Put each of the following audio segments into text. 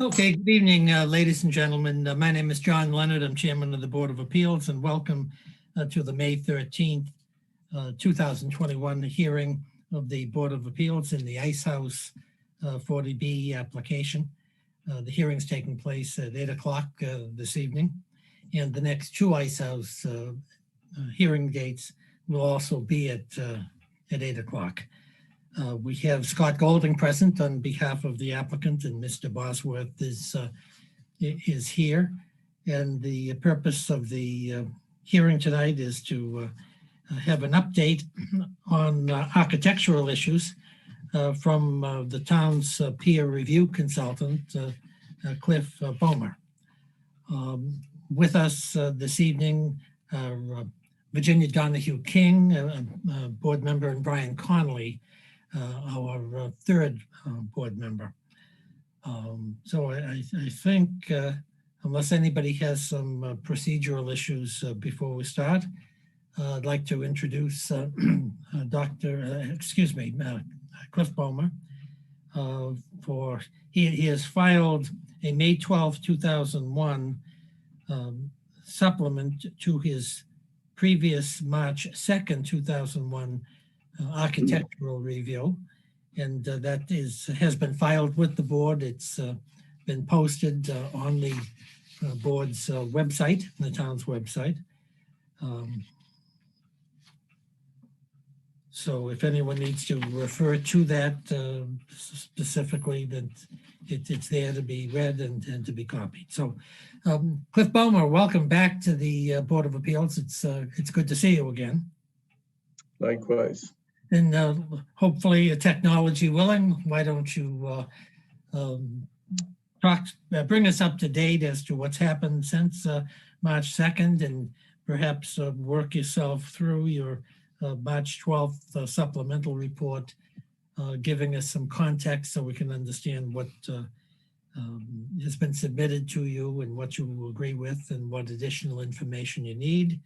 Okay, good evening, ladies and gentlemen. My name is John Leonard. I'm Chairman of the Board of Appeals, and welcome to the May 13th, 2021 hearing of the Board of Appeals in the Ice House 40B application. The hearing is taking place at 8 o'clock this evening, and the next two Ice House hearing dates will also be at 8 o'clock. We have Scott Golding present on behalf of the applicant, and Mr. Bosworth is here. And the purpose of the hearing tonight is to have an update on architectural issues from the town's peer review consultant, Cliff Bomer. With us this evening are Virginia Donahue King, a board member, and Brian Connolly, our third board member. So I think, unless anybody has some procedural issues before we start, I'd like to introduce Cliff Bomer. He has filed a May 12, 2001 supplement to his previous March 2nd, 2001 architectural review, and that has been filed with the board. It's been posted on the board's website, the town's website. So if anyone needs to refer to that specifically, that it's there to be read and to be copied. So Cliff Bomer, welcome back to the Board of Appeals. It's good to see you again. Likewise. And hopefully, technology willing, why don't you bring us up to date as to what's happened since March 2nd, and perhaps work yourself through your March 12th supplemental report, giving us some context so we can understand what has been submitted to you and what you will agree with and what additional information you need.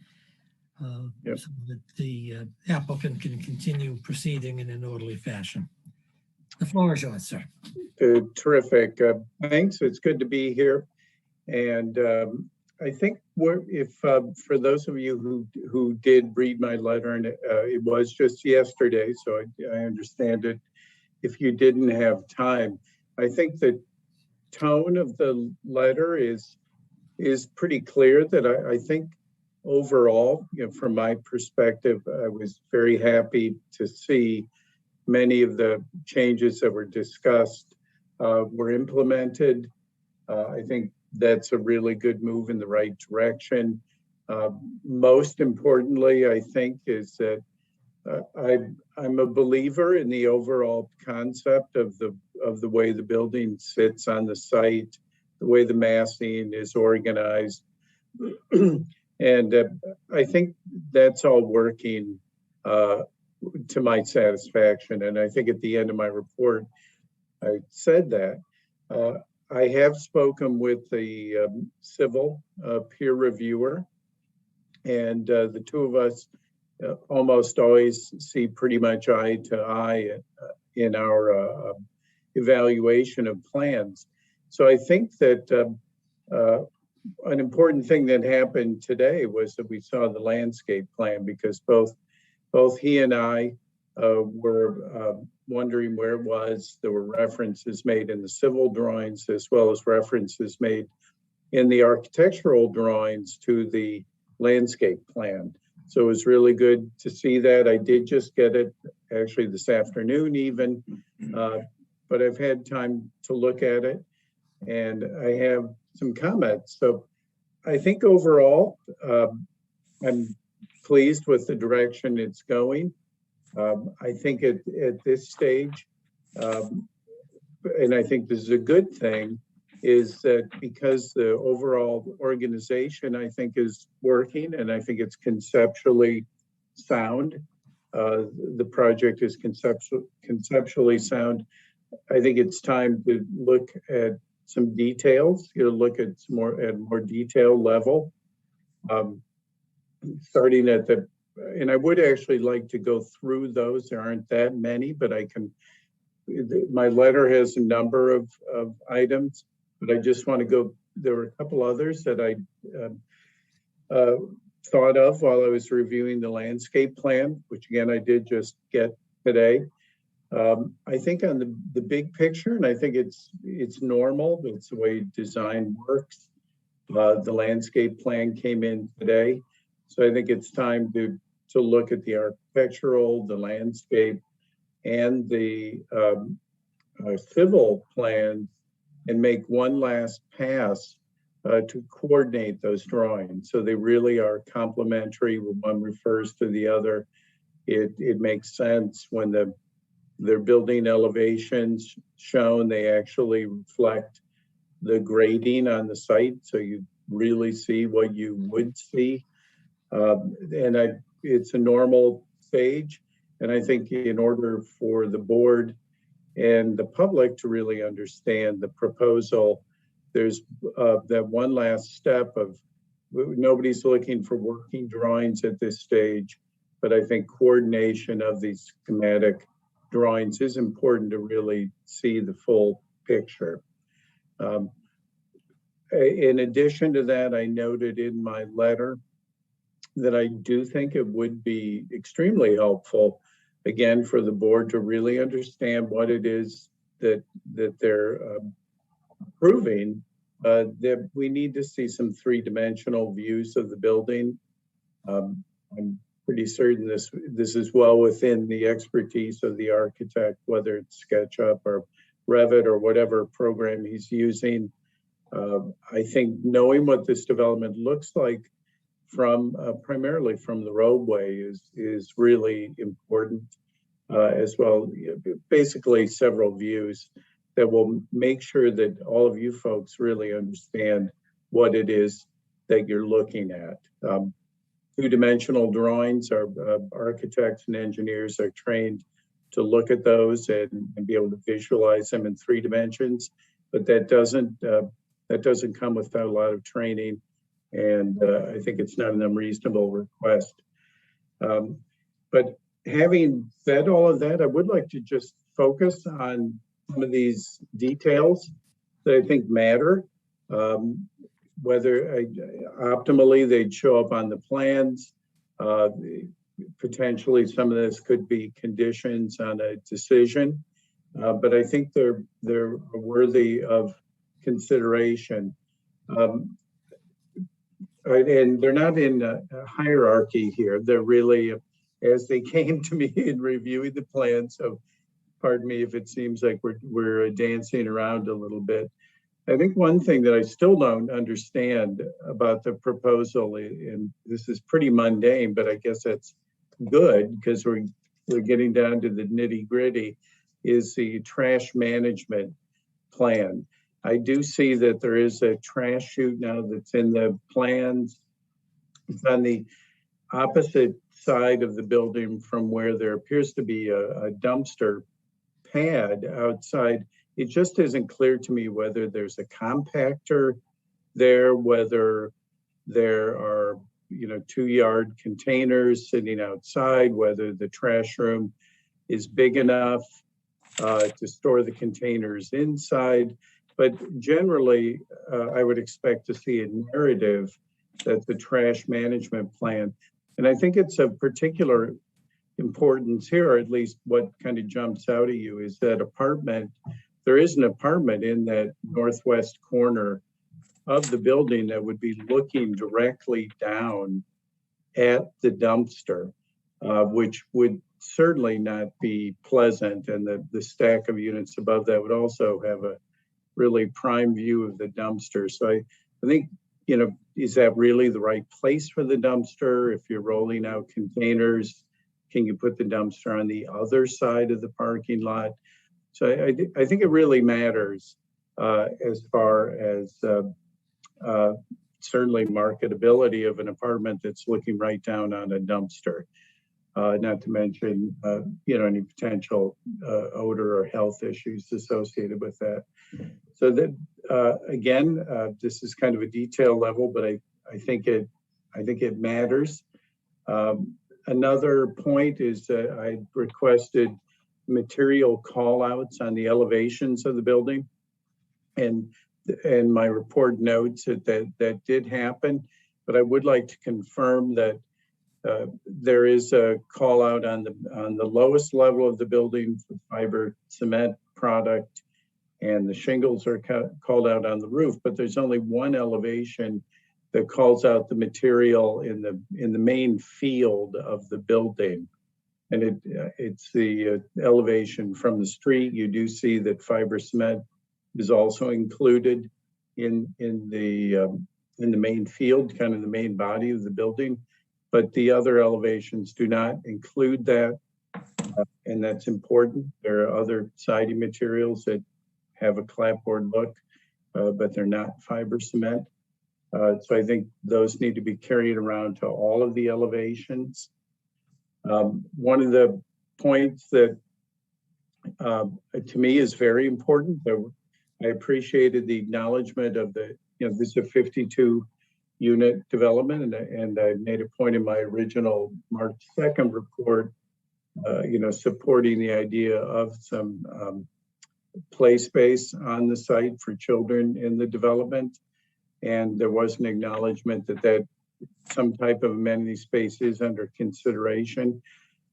Yep. So that the applicant can continue proceeding in an orderly fashion. The floor is yours, sir. Terrific. Thanks. It's good to be here. And I think for those of you who did read my letter, and it was just yesterday, so I understand it. If you didn't have time, I think the tone of the letter is pretty clear. That I think overall, from my perspective, I was very happy to see many of the changes that were discussed were implemented. I think that's a really good move in the right direction. Most importantly, I think, is that I'm a believer in the overall concept of the way the building sits on the site, the way the massing is organized. And I think that's all working to my satisfaction. And I think at the end of my report, I said that. I have spoken with the civil peer reviewer, and the two of us almost always see pretty much eye to eye in our evaluation of plans. So I think that an important thing that happened today was that we saw the landscape plan, because both he and I were wondering where it was. There were references made in the civil drawings as well as references made in the architectural drawings to the landscape plan. So it was really good to see that. I did just get it actually this afternoon even, but I've had time to look at it, and I have some comments. So I think overall, I'm pleased with the direction it's going. I think at this stage, and I think this is a good thing, is that because the overall organization, I think, is working, and I think it's conceptually sound. The project is conceptually sound. I think it's time to look at some details, look at more detailed level, starting at and I would actually like to go through those. There aren't that many, but my letter has a number of items. but I just want to go, there were a couple others that I uh, thought of while I was reviewing the landscape plan, which again, I did just get today. I think on the big picture, and I think it's normal, it's the way design works. The landscape plan came in today. So I think it's time to look at the architectural, the landscape, and the civil plans and make one last pass to coordinate those drawings. So they really are complementary. When one refers to the other, it makes sense when their building elevations shown, they actually reflect the grading on the site. So you really see what you would see. It's a normal stage. And I think in order for the board and the public to really understand the proposal, there's that one last step of nobody's looking for working drawings at this stage, but I think coordination of these schematic drawings is important to really see the full picture. In addition to that, I noted in my letter that I do think it would be extremely helpful, again, for the board to really understand what it is that they're approving, that we need to see some three-dimensional views of the building. I'm pretty certain this is well within the expertise of the architect, whether it's SketchUp or Revit or whatever program he's using. I think knowing what this development looks like from primarily from the roadway is really important, as well. Basically, several views that will make sure that all of you folks really understand what it is that you're looking at. Two-dimensional drawings, our architects and engineers are trained to look at those and be able to visualize them in 3 dimensions, but that doesn't come without a lot of training, and I think it's not an unreasonable request. But having said all of that, I would like to just focus on some of these details that I think matter. Whether optimally they'd show up on the plans. Potentially some of this could be conditions on a decision, but I think they're worthy of consideration. And they're not in a hierarchy here. They're really, as they came to me in reviewing the plan. So pardon me if it seems like we're dancing around a little bit. I think one thing that I still don't understand about the proposal, and this is pretty mundane, but I guess that's good because we're getting down to the nitty gritty, is the trash management plan. I do see that there is a trash chute now that's in the plans. It's on the opposite side of the building from where there appears to be a dumpster pad outside. It just isn't clear to me whether there's a compactor there, whether there are 2-yard containers sitting outside, whether the trash room is big enough to store the containers inside. But generally, I would expect to see a narrative that the trash management plan, and I think it's of particular importance here, or at least what kind of jumps out at you, is that there is an apartment in that northwest corner of the building that would be looking directly down at the dumpster, which would certainly not be pleasant. And the stack of units above that would also have a really prime view of the dumpster. So I think, is that really the right place for the dumpster? If you're rolling out containers, can you put the dumpster on the other side of the parking lot? So I think it really matters as far as certainly marketability of an apartment that's looking right down on a dumpster, not to mention any potential odor or health issues associated with that. So that again, this is kind of a detail level, but I think it matters. Another point is that I requested material call outs on the elevations of the building. And and my report notes that did happen, but I would like to confirm that there is a call out on the lowest level of the building for fiber cement product, and the shingles are called out on the roof, but there's only one elevation that calls out the material in the main field of the building. And it's the elevation from the street. You do see that fiber cement is also included in the main field, kind of the main body of the building, but the other elevations do not include that, and that's important. There are other siding materials that have a clapboard look, but they're not fiber cement. So I think those need to be carried around to all of the elevations. One of the points that to me is very important, that I appreciated the acknowledgement of this is a 52 unit development, and I made a point in my original March 2nd report, supporting the idea of some play space on the site for children in the development. And there was an acknowledgement that some type of amenity space is under consideration.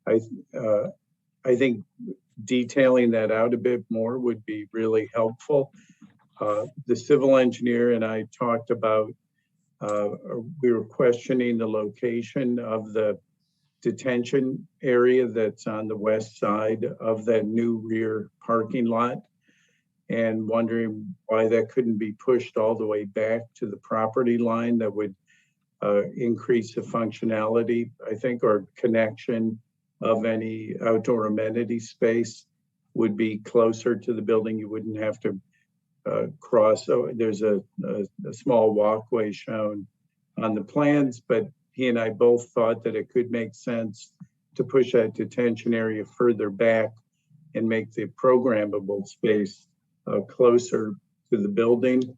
I think detailing that out a bit more would be really helpful. The civil engineer and I talked about, we were questioning the location of the detention area that's on the west side of that new rear parking lot, and wondering why that couldn't be pushed all the way back to the property line. That would increase the functionality, I think, or connection of any outdoor amenity space would be closer to the building. You wouldn't have to cross. So there's a small walkway shown on the plans, but he and I both thought that it could make sense to push that detention area further back and make the programmable space closer to the building.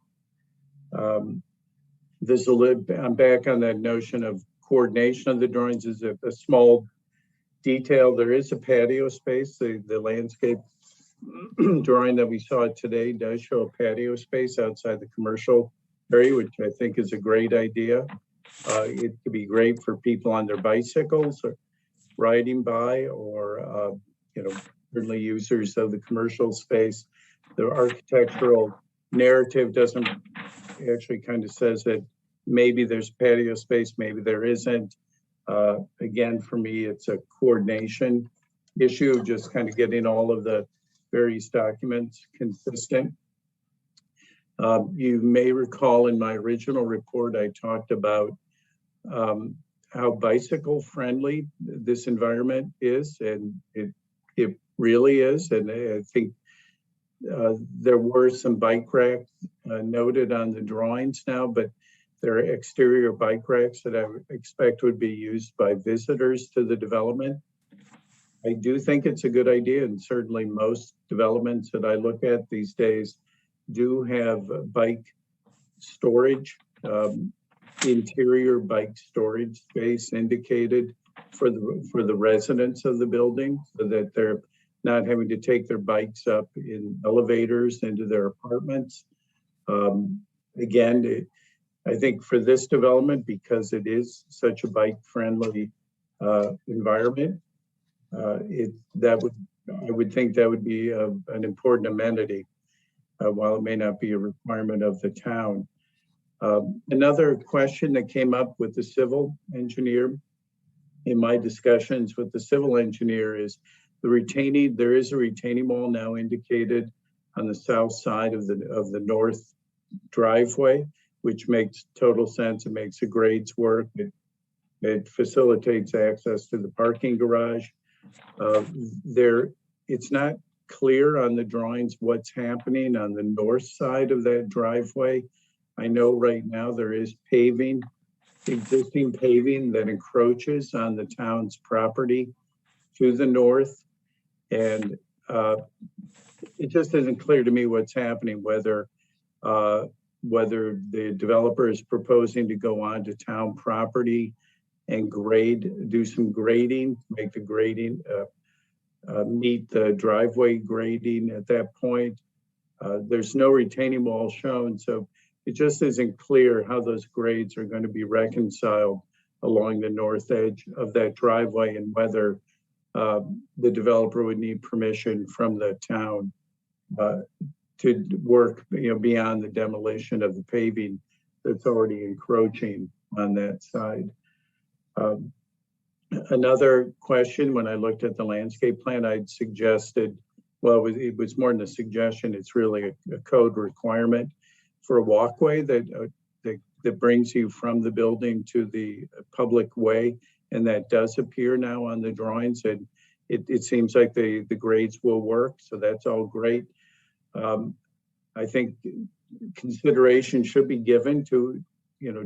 There's I'm back on that notion of coordination of the drawings. Is a small detail. There is a patio space. The landscape drawing that we saw today does show a patio space outside the commercial area, which I think is a great idea. It could be great for people on their bicycles or riding by, or certainly users of the commercial space. The architectural narrative doesn't actually kind of says that maybe there's patio space, maybe there isn't. Again, for me, it's a coordination issue, just kind of getting all of the various documents consistent. You may recall in my original report, I talked about how bicycle friendly this environment is, and it really is. And I think there were some bike racks noted on the drawings now, but there are exterior bike racks that I would expect would be used by visitors to the development. I do think it's a good idea, and certainly most developments that I look at these days do have bike storage, interior bike storage space indicated for the residents of the building, so that they're not having to take their bikes up in elevators into their apartments. Again, I think for this development, because it is such a bike-friendly environment, I would think that would be an important amenity, while it may not be a requirement of the town. Another question that came up with the civil engineer in my discussions with the civil engineer is there is a retaining wall now indicated on the south side of the north driveway, which makes total sense. It makes the grades work. It facilitates access to the parking garage. It's not clear on the drawings what's happening on the north side of that driveway. I know right now there is existing paving that encroaches on the town's property to the north. And it just isn't clear to me what's happening, whether the developer is proposing to go onto town property and do some grading, make the grading meet the driveway grading at that point, There's no retaining wall shown, so it just isn't clear how those grades are going to be reconciled along the north edge of that driveway and whether the developer would need permission from the town to work, beyond the demolition of the paving that's already encroaching on that side. Another question, when I looked at the landscape plan, I'd suggested, well, it was more than a suggestion, it's really a code requirement for a walkway that brings you from the building to the public way. And that does appear now on the drawings, and it seems like the grades will work. So that's all great. I think consideration should be given to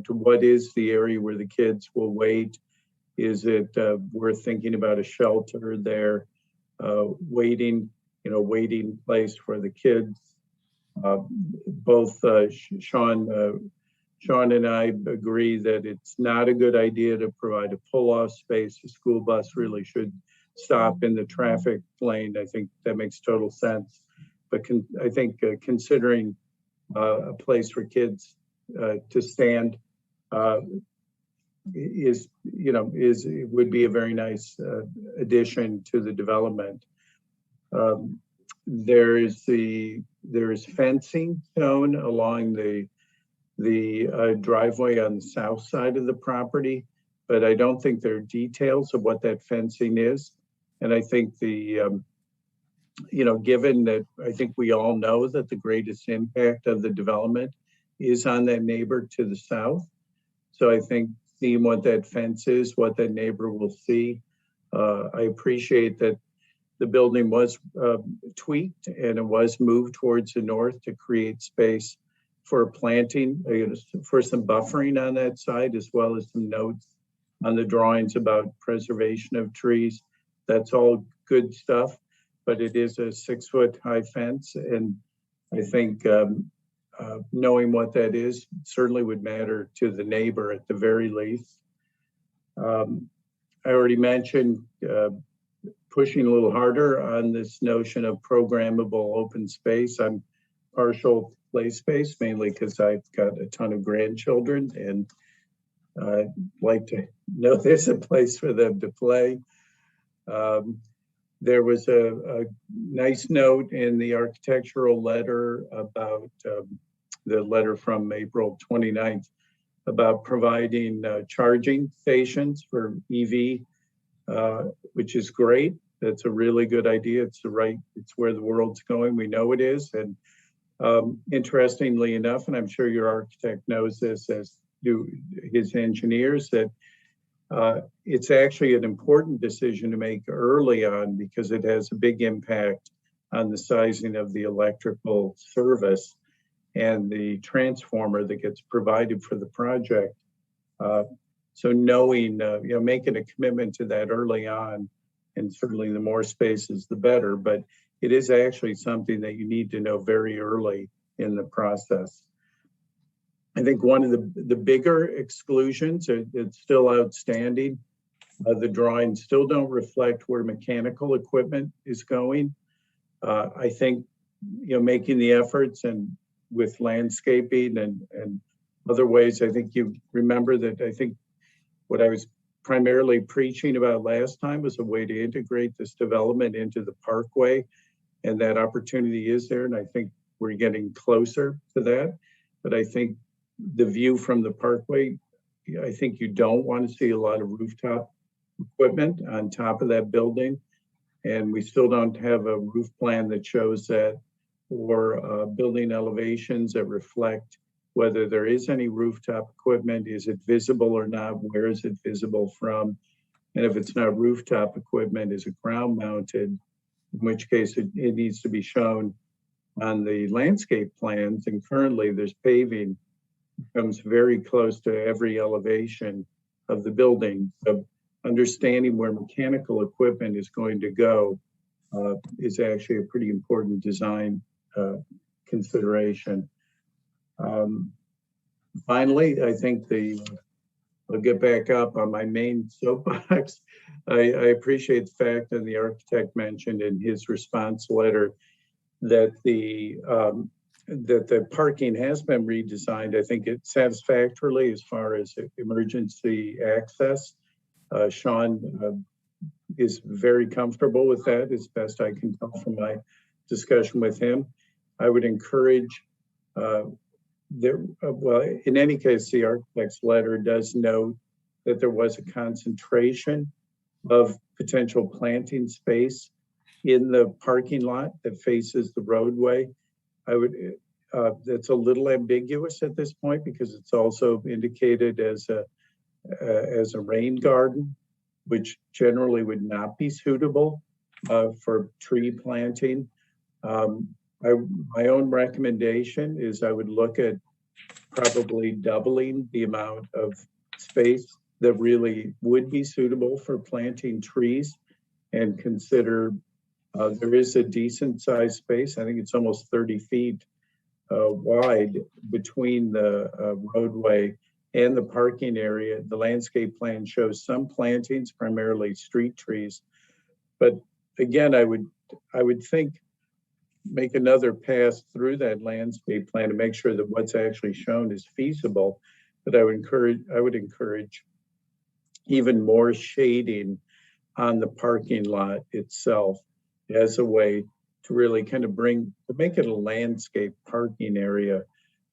what is the area where the kids will wait. Is it worth thinking about a shelter there, waiting place for the kids? Both Sean and I agree that it's not a good idea to provide a pull-off space. The school bus really should stop in the traffic lane. I think that makes total sense. But I think considering a place for kids to stand would be a very nice addition to the development. There is fencing shown along the driveway on the south side of the property, but I don't think there are details of what that fencing is. And I think given that I think we all know that the greatest impact of the development is on that neighbor to the south. So I think seeing what that fence is, what that neighbor will see. I appreciate that the building was tweaked and it was moved towards the north to create space for planting, for some buffering on that side, as well as some notes on the drawings about preservation of trees. That's all good stuff, but it is a 6-foot high fence. And I think knowing what that is certainly would matter to the neighbor at the very least. I already mentioned pushing a little harder on this notion of programmable open space. I'm partial play space, mainly because I've got a ton of grandchildren and I'd like to know there's a place for them to play. There was a nice note in the architectural letter about the letter from April 29th about providing charging stations for EV, which is great. That's a really good idea. It's where the world's going. We know it is. And interestingly enough, and I'm sure your architect knows this, as do his engineers, that it's actually an important decision to make early on because it has a big impact on the sizing of the electrical service and the transformer that gets provided for the project. So knowing, making a commitment to that early on, and certainly the more spaces, the better, but it is actually something that you need to know very early in the process. I think one of the bigger exclusions, it's still outstanding. The drawings still don't reflect where mechanical equipment is going. I think, making the efforts and with landscaping and other ways, I think you remember that I think what I was primarily preaching about last time was a way to integrate this development into the parkway, and that opportunity is there. And I think we're getting closer to that. But I think the view from the parkway, I think you don't want to see a lot of rooftop equipment on top of that building. And we still don't have a roof plan that shows that, or building elevations that reflect whether there is any rooftop equipment. Is it visible or not? Where is it visible from? And if it's not rooftop equipment, is it ground mounted? In which case it needs to be shown on the landscape plans. And currently there's paving comes very close to every elevation of the building. So understanding where mechanical equipment is going to go is actually a pretty important design consideration. Finally, I think I'll get back up on my main soapbox. I appreciate the fact that the architect mentioned in his response letter that the parking has been redesigned. I think it satisfactorily as far as emergency access. Sean is very comfortable with that, as best I can tell from my discussion with him. I would encourage, well, in any case, the architect's letter does note that there was a concentration of potential planting space in the parking lot that faces the roadway. That's a little ambiguous at this point because it's also indicated as a rain garden, which generally would not be suitable for tree planting. My own recommendation is I would look at probably doubling the amount of space that really would be suitable for planting trees, and consider there is a decent sized space. I think it's almost 30 feet wide between the roadway and the parking area. The landscape plan shows some plantings, primarily street trees. But again, I would think make another pass through that landscape plan to make sure that what's actually shown is feasible. But I would encourage even more shading on the parking lot itself as a way to really kind of make it a landscape parking area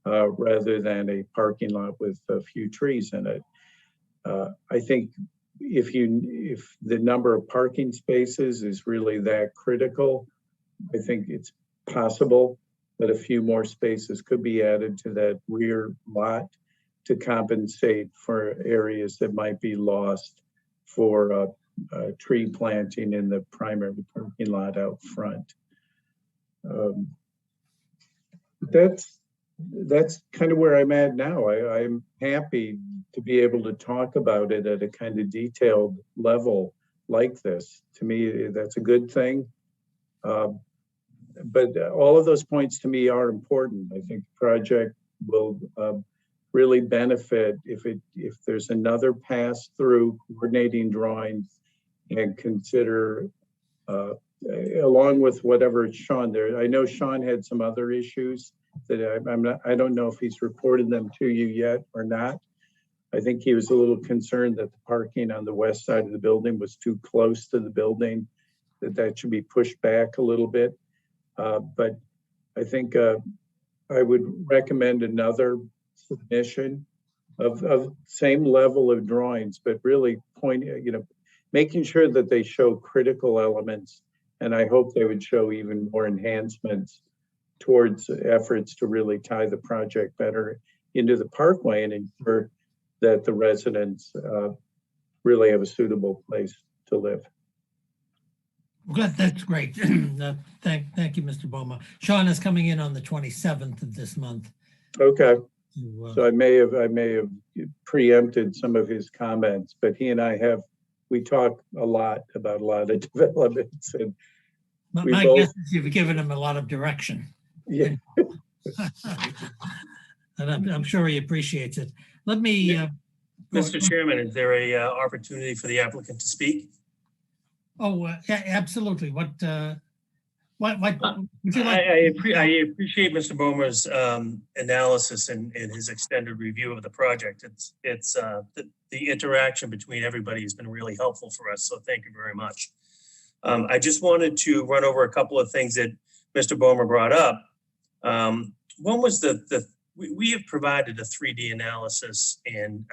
rather than a parking lot with a few trees in it. I think if the number of parking spaces is really that critical, I think it's possible that a few more spaces could be added to that rear lot to compensate for areas that might be lost for tree planting in the primary parking lot out front. That's kind of where I'm at now. I'm happy to be able to talk about it at a kind of detailed level like this. To me, that's a good thing. But all of those points to me are important. I think the project will really benefit if there's another pass through coordinating drawings and consider along with whatever Sean there. I know Sean had some other issues that I don't know if he's reported them to you yet or not. I think he was a little concerned that the parking on the west side of the building was too close to the building, that should be pushed back a little bit. But I think I would recommend another submission of same level of drawings, but really making sure that they show critical elements. And I hope they would show even more enhancements towards efforts to really tie the project better into the parkway and ensure that the residents really have a suitable place to live. Good, that's great. Thank you, Mr. Boma. Sean is coming in on the 27th of this month. Okay. So I may have preempted some of his comments, but he and we talk a lot about a lot of developments, and my guess is you've given him a lot of direction. Yeah. And I'm sure he appreciates it. Let me, Mr. Chairman, is there a opportunity for the applicant to speak? Oh, absolutely. What would you like? I appreciate Mr. Bomer's analysis and his extended review of the project. It's the interaction between everybody has been really helpful for us. So thank you very much. I just wanted to run over a couple of things that Mr. Bomer brought up. One was we have provided a 3D analysis and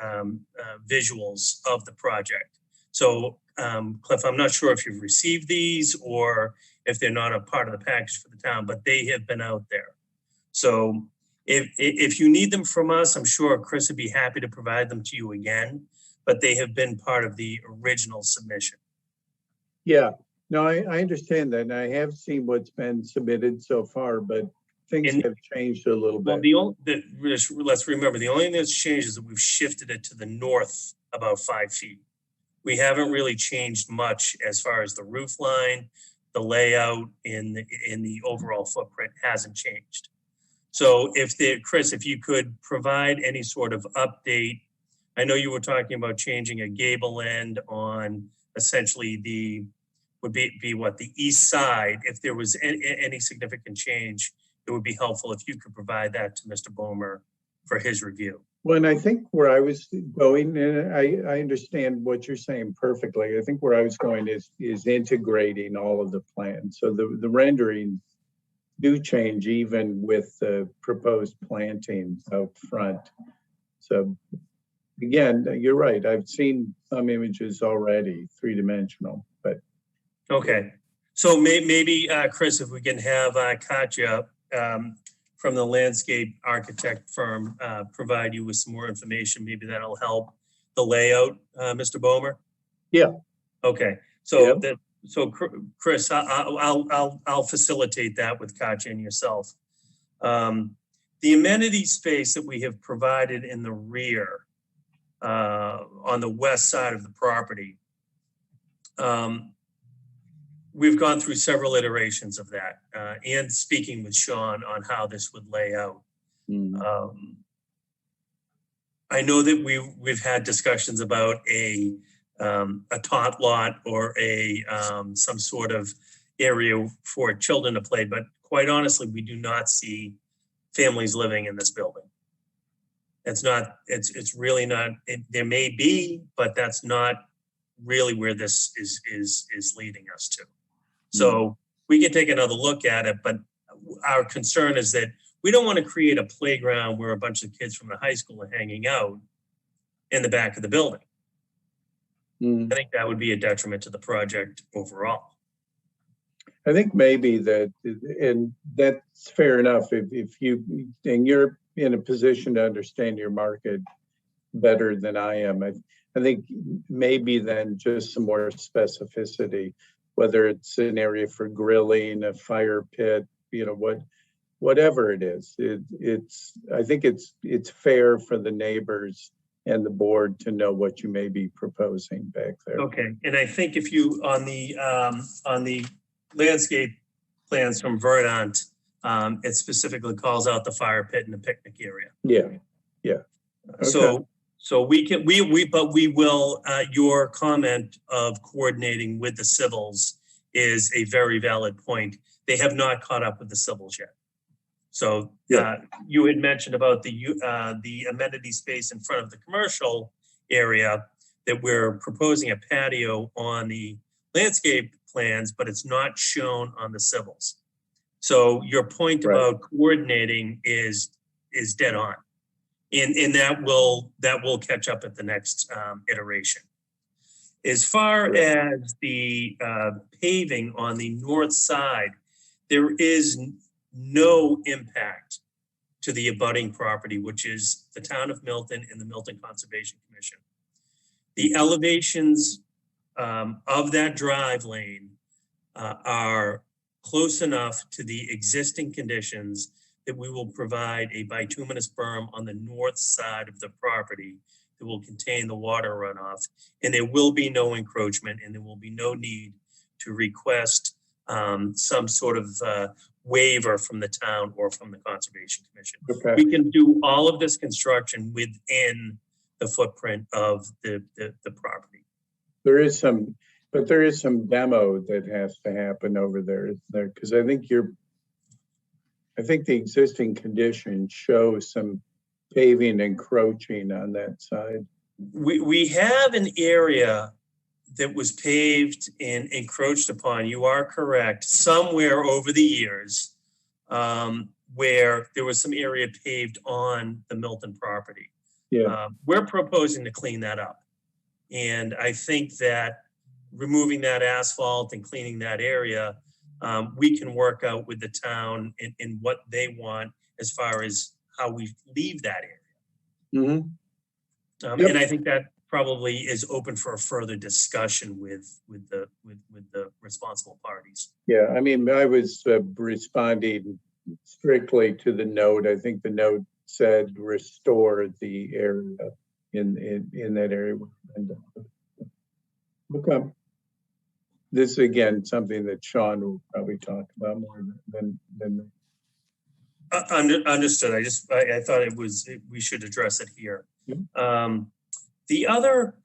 visuals of the project. So Cliff, I'm not sure if you've received these or if they're not a part of the package for the town, but they have been out there. So if you need them from us, I'm sure Chris would be happy to provide them to you again, but they have been part of the original submission. Yeah, no, I understand that. And I have seen what's been submitted so far, but things have changed a little bit. Well, let's remember, the only thing that's changed is that we've shifted it to the north about 5 feet. We haven't really changed much as far as the roof line, the layout in the overall footprint hasn't changed. So Chris, if you could provide any sort of update, I know you were talking about changing a gable end on essentially the would be what, the east side. If there was any significant change, it would be helpful if you could provide that to Mr. Bomer for his review. Well, and I think where I was going, and I understand what you're saying perfectly. I think where I was going is integrating all of the plans. So the renderings do change even with the proposed plantings out front. So again, you're right. I've seen some images already, three-dimensional, but. Okay. So maybe, Chris, if we can have Katya from the landscape architect firm provide you with some more information, maybe that'll help the layout, Mr. Bomer? Yeah. Okay. So Yeah. Chris, I'll facilitate that with Katya and yourself. The amenity space that we have provided in the rear on the west side of the property, we've gone through several iterations of that and speaking with Sean on how this would lay out. I know that we've had discussions about a tot lot or some sort of area for children to play, but quite honestly, we do not see families living in this building. It's really not, there may be, but that's not really where this is leading us to. So we can take another look at it, but our concern is that we don't want to create a playground where a bunch of kids from the high school are hanging out in the back of the building. I think that would be a detriment to the project overall. I think maybe that, and that's fair enough if you, and you're in a position to understand your market better than I am. I think maybe then just some more specificity, whether it's an area for grilling, a fire pit, whatever it is. I think it's fair for the neighbors and the board to know what you may be proposing back there. Okay, and I think if you on the landscape plans from Verdant, it specifically calls out the fire pit and the picnic area. Yeah. Okay. So we will, your comment of coordinating with the civils is a very valid point. They have not caught up with the civils yet. So you had mentioned about the amenity space in front of the commercial area, that we're proposing a patio on the landscape plans, but it's not shown on the civils. So your point about coordinating is dead on. And that will catch up at the next iteration. As far as the paving on the north side, there is no impact to the abutting property, which is the town of Milton and the Milton Conservation Commission. The elevations of that drive lane are close enough to the existing conditions that we will provide a bituminous berm on the north side of the property that will contain the water runoff. And there will be no encroachment, and there will be no need to request some sort of waiver from the town or from the Conservation Commission. Okay. We can do all of this construction within the footprint of the property. There is some demo that has to happen over there, because I think the existing conditions show some paving encroaching on that side. We have an area that was paved and encroached upon, you are correct, somewhere over the years where there was some area paved on the Milton property. Yeah. We're proposing to clean that up. And I think that removing that asphalt and cleaning that area, we can work out with the town in what they want as far as how we leave that area. And I think that probably is open for a further discussion with the responsible parties. Yeah, I mean, I was responding strictly to the note. I think the note said restore the area in that area. Okay. This is again something that Sean will probably talk about more than Understood. I thought we should address it here. The other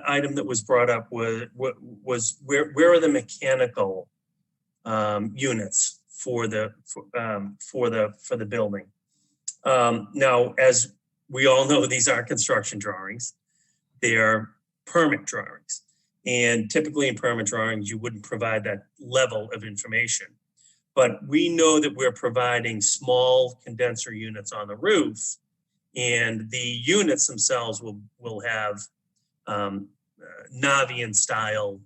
item that was brought up was where are the mechanical units for the building? Now, as we all know, these aren't construction drawings; they are permit drawings, and typically in permit drawings, you wouldn't provide that level of information. But we know that we're providing small condenser units on the roof, and the units themselves will have Navian style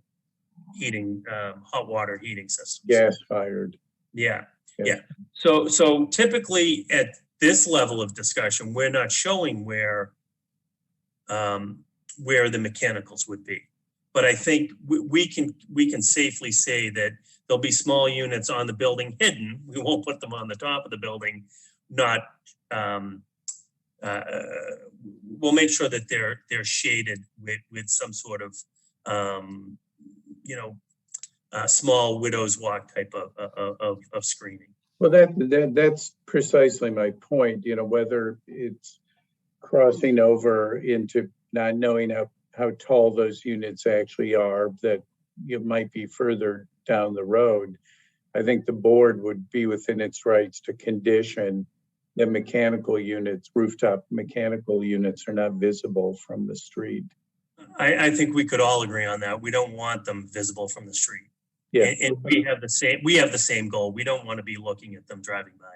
heating, hot water heating systems. Gas fired. Yeah. So typically at this level of discussion, we're not showing where the mechanicals would be. But I think we can safely say that there'll be small units on the building hidden. We won't put them on the top of the building. We'll make sure that they're shaded with some sort of small widow's walk type of screening. Well, that's precisely my point. Whether it's crossing over into not knowing how tall those units actually are, that it might be further down the road. I think the board would be within its rights to condition that mechanical units, rooftop mechanical units, are not visible from the street. I think we could all agree on that. We don't want them visible from the street. Yeah, and we have the same goal. We don't want to be looking at them driving by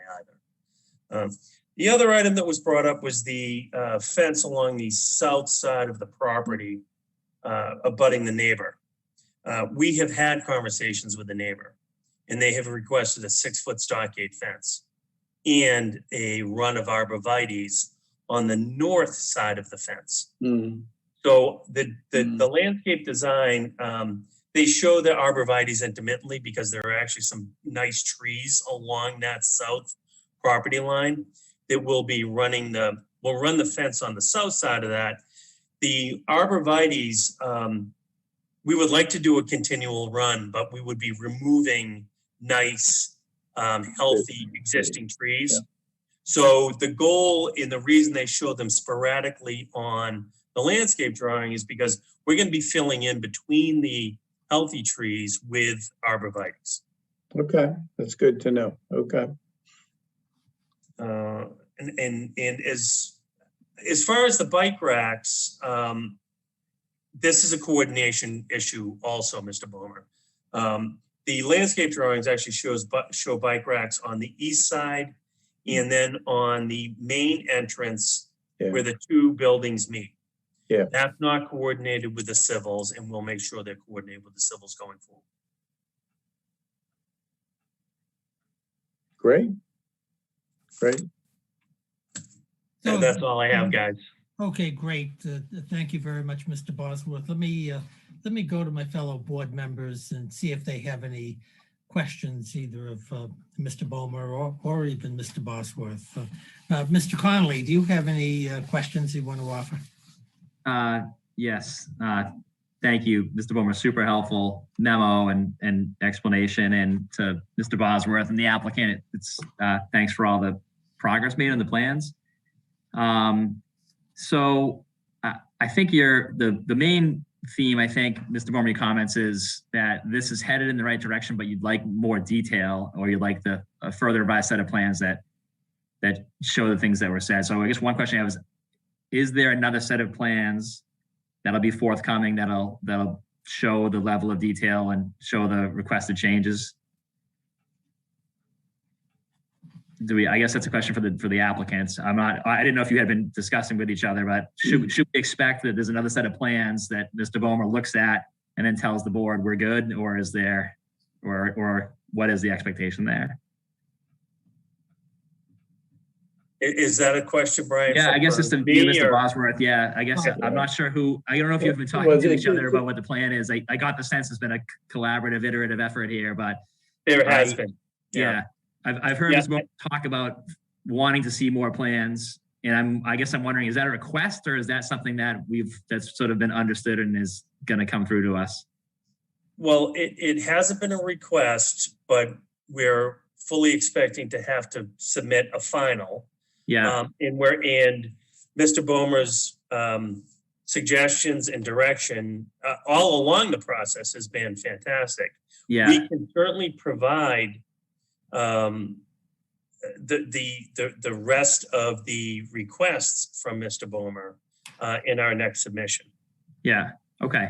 either. The other item that was brought up was the fence along the south side of the property, abutting the neighbor. We have had conversations with the neighbor, and they have requested a 6-foot stockade fence and a run of arborvitaes on the north side of the fence. Mm. So the landscape design, they show the arborvitaes intermittently because there are actually some nice trees along that south property line that will be we'll run the fence on the south side of that. The arborvitaes, we would like to do a continual run, but we would be removing nice, healthy existing trees. Yeah. So the goal and the reason they show them sporadically on the landscape drawing is because we're going to be filling in between the healthy trees with arborvitaes. Okay, that's good to know. Okay. And as far as the bike racks, this is a coordination issue also, Mr. Bomer. The landscape drawings actually show bike racks on the east side and then on the main entrance where the two buildings meet. Yeah. That's not coordinated with the civils, and we'll make sure they're coordinated with the civils going forward. Great. So that's all I have, guys. Okay, great. Thank you very much, Mr. Bosworth. Let me go to my fellow board members and see if they have any questions, either of Mr. Bomer or even Mr. Bosworth. Mr. Connolly, do you have any questions you want to offer? Yes. Thank you, Mr. Bomer. Super helpful memo and explanation. And to Mr. Bosworth and the applicant, it's thanks for all the progress made on the plans. So I think the main theme, I think, Mr. Bomer comments is that this is headed in the right direction, but you'd like more detail, or you'd like a further revised set of plans that show the things that were said. So I guess one question I have is there another set of plans that'll be forthcoming that'll show the level of detail and show the requested changes? I guess that's a question for the applicants. I didn't know if you had been discussing with each other, but should we expect that there's another set of plans that Mr. Bomer looks at and then tells the board we're good, or is there, or what is the expectation there? Is that a question, Brian? Yeah, I guess it's to you, Mr. Bosworth. Yeah, I guess I'm not sure who. I don't know if you've been talking to each other about what the plan is. I got the sense it's been a collaborative, iterative effort here, but there has been. Yeah. I've heard Ms. Bomer talk about wanting to see more plans, and I guess I'm wondering, is that a request, or is that something that's sort of been understood and is going to come through to us? Well, it hasn't been a request, but we're fully expecting to have to submit a final. Yeah. And Mr. Bomer's suggestions and direction all along the process has been fantastic. Yeah. We can certainly provide the rest of the requests from Mr. Bomer in our next submission. Yeah. Okay.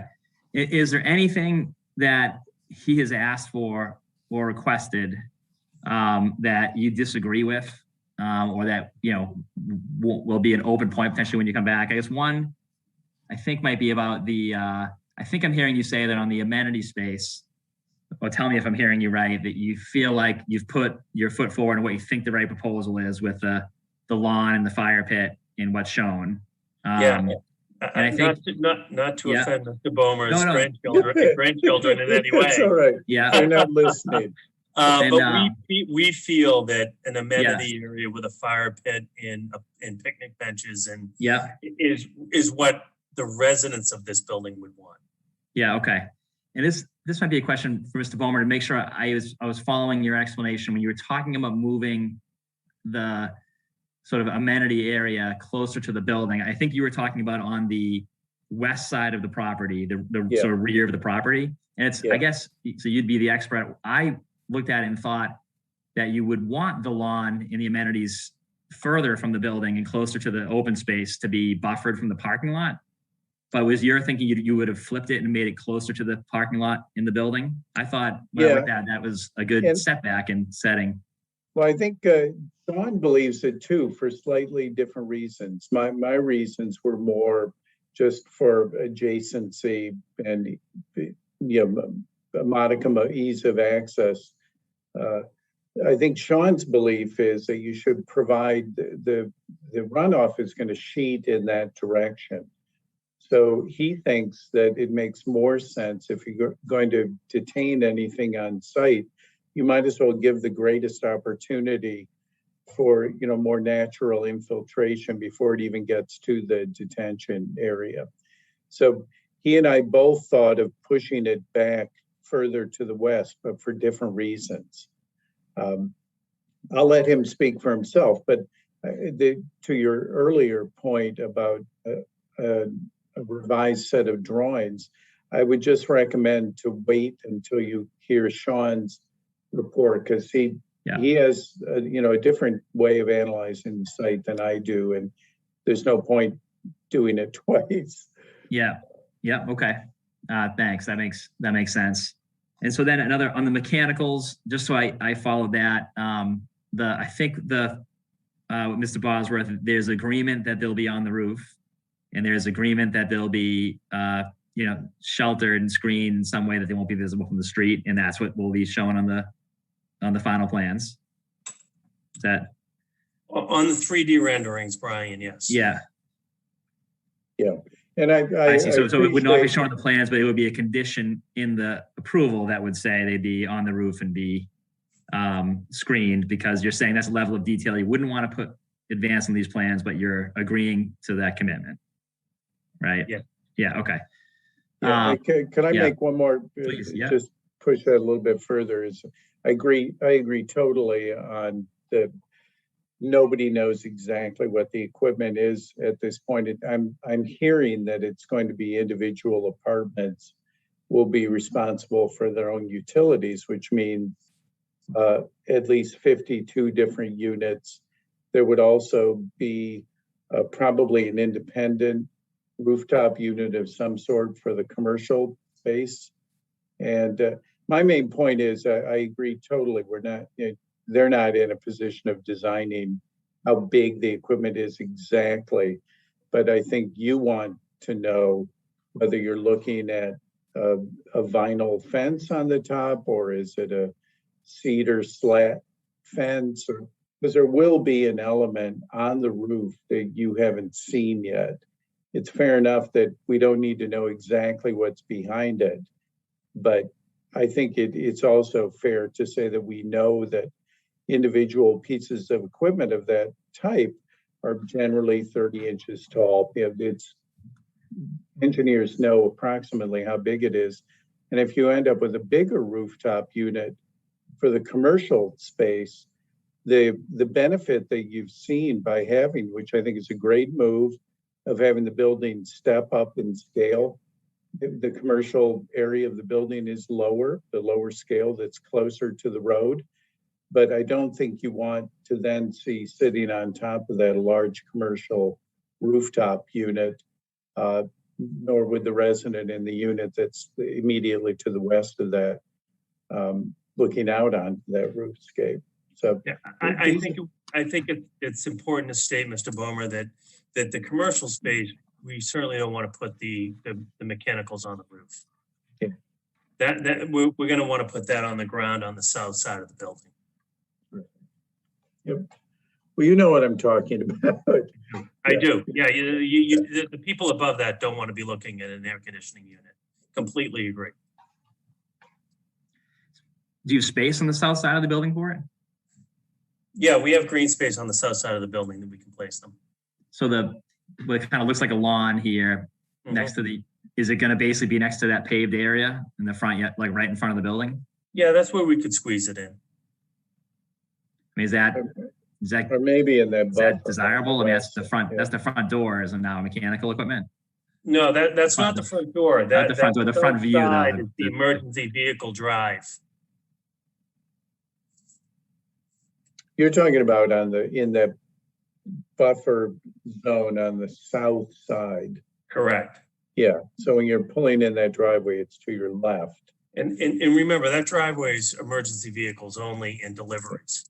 Is there anything that he has asked for or requested that you disagree with, or that, you know, will be an open point potentially when you come back? I guess one, I think might be about the, I think I'm hearing you say that on the amenity space, or tell me if I'm hearing you right, that you feel like you've put your foot forward on what you think the right proposal is with the lawn and the fire pit and what's shown. Yeah. And I think not to yeah. offend Mr. Bomer's No. grandchildren in any way. That's all right. Yeah. They're not listening. But we feel that an amenity area with a fire pit and picnic benches and is what the residents of this building would want. Yeah. Okay. And this might be a question for Mr. Bomer to make sure I was following your explanation when you were talking about moving the sort of amenity area closer to the building. I think you were talking about on the west side of the property, the sort of rear of the property. And it's, I guess, so you'd be the expert. I looked at it and thought that you would want the lawn and the amenities further from the building and closer to the open space to be buffered from the parking lot. But was your thinking you would have flipped it and made it closer to the parking lot in the building? I thought that was a good setback in setting. Well, I think Sean believes it too for slightly different reasons. My reasons were more just for adjacency and a modicum of ease of access. I think Sean's belief is that you should provide the runoff is going to sheet in that direction. So he thinks that it makes more sense if you're going to detain anything on site, you might as well give the greatest opportunity for, more natural infiltration before it even gets to the detention area. So he and I both thought of pushing it back further to the west, but for different reasons. I'll let him speak for himself, but to your earlier point about a revised set of drawings, I would just recommend to wait until you hear Sean's report, because he has a different way of analyzing the site than I do, and there's no point doing it twice. Yeah. Okay. Thanks. That makes sense. And so then another on the mechanicals, just so I followed that. I think Mr. Bosworth, there's agreement that they'll be on the roof, and there's agreement that they'll be sheltered and screened in some way that they won't be visible from the street, and that's what will be shown on the final plans. Is that on the 3D renderings, Brian? Yes. Yeah. And I see. So it would not be shown on the plans, but it would be a condition in the approval that would say they'd be on the roof and be screened, because you're saying that's a level of detail you wouldn't want to put advance on these plans, but you're agreeing to that commitment, right? Yeah. Okay. Can I make one more? Please, yeah. Just push that a little bit further. I agree totally on the. Nobody knows exactly what the equipment is at this point. I'm hearing that it's going to be individual apartments will be responsible for their own utilities, which means at least 52 different units. There would also be probably an independent rooftop unit of some sort for the commercial space. And my main point is I agree totally. They're not in a position of designing how big the equipment is exactly, but I think you want to know whether you're looking at a vinyl fence on the top, or is it a cedar slat fence, or because there will be an element on the roof that you haven't seen yet. It's fair enough that we don't need to know exactly what's behind it, but I think it's also fair to say that we know that individual pieces of equipment of that type are generally 30 inches tall. Engineers know approximately how big it is. And if you end up with a bigger rooftop unit for the commercial space, the benefit that you've seen by having, which I think is a great move, of having the building step up in scale. The commercial area of the building is lower, the lower scale that's closer to the road. But I don't think you want to then see sitting on top of that a large commercial rooftop unit, nor would the resident in the unit that's immediately to the west of that, looking out on that roofscape. So yeah, I think it's important to state, Mr. Bomer, that the commercial space, we certainly don't want to put the mechanicals on the roof. Yeah. That we're going to want to put that on the ground on the south side of the building. Yep. Well, you know what I'm talking about. I do. Yeah, the people above that don't want to be looking at an air conditioning unit. Completely agree. Do you have space on the south side of the building for it? Yeah, we have green space on the south side of the building that we can place them. So it kind of looks like a lawn here next to is it going to basically be next to that paved area in the front, yet like right in front of the building? Yeah, that's where we could squeeze it in. I mean, is that or maybe in that, is that desirable? I mean, that's the front. Yeah. That's the front door, isn't now mechanical equipment. No, that's not the front door. Not the front door. The front view, though. The emergency vehicle drive. You're talking about in the buffer zone on the south side. Correct. Yeah. So when you're pulling in that driveway, it's to your left. And remember, that driveway is emergency vehicles only and deliveries.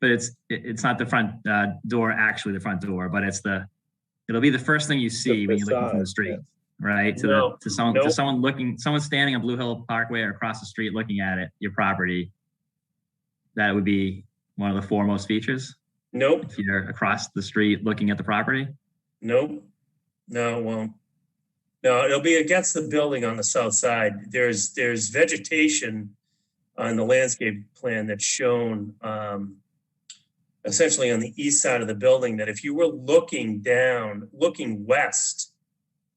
But it's not the front door, actually the front door, but it'll be the first thing you see when you're looking from the street, right? To someone standing on Blue Hill Parkway or across the street looking at it, your property, that would be one of the foremost features. Nope. If you're across the street looking at the property. Nope. No, it won't. No, it'll be against the building on the south side. There's vegetation on the landscape plan that's shown essentially on the east side of the building, that if you were looking west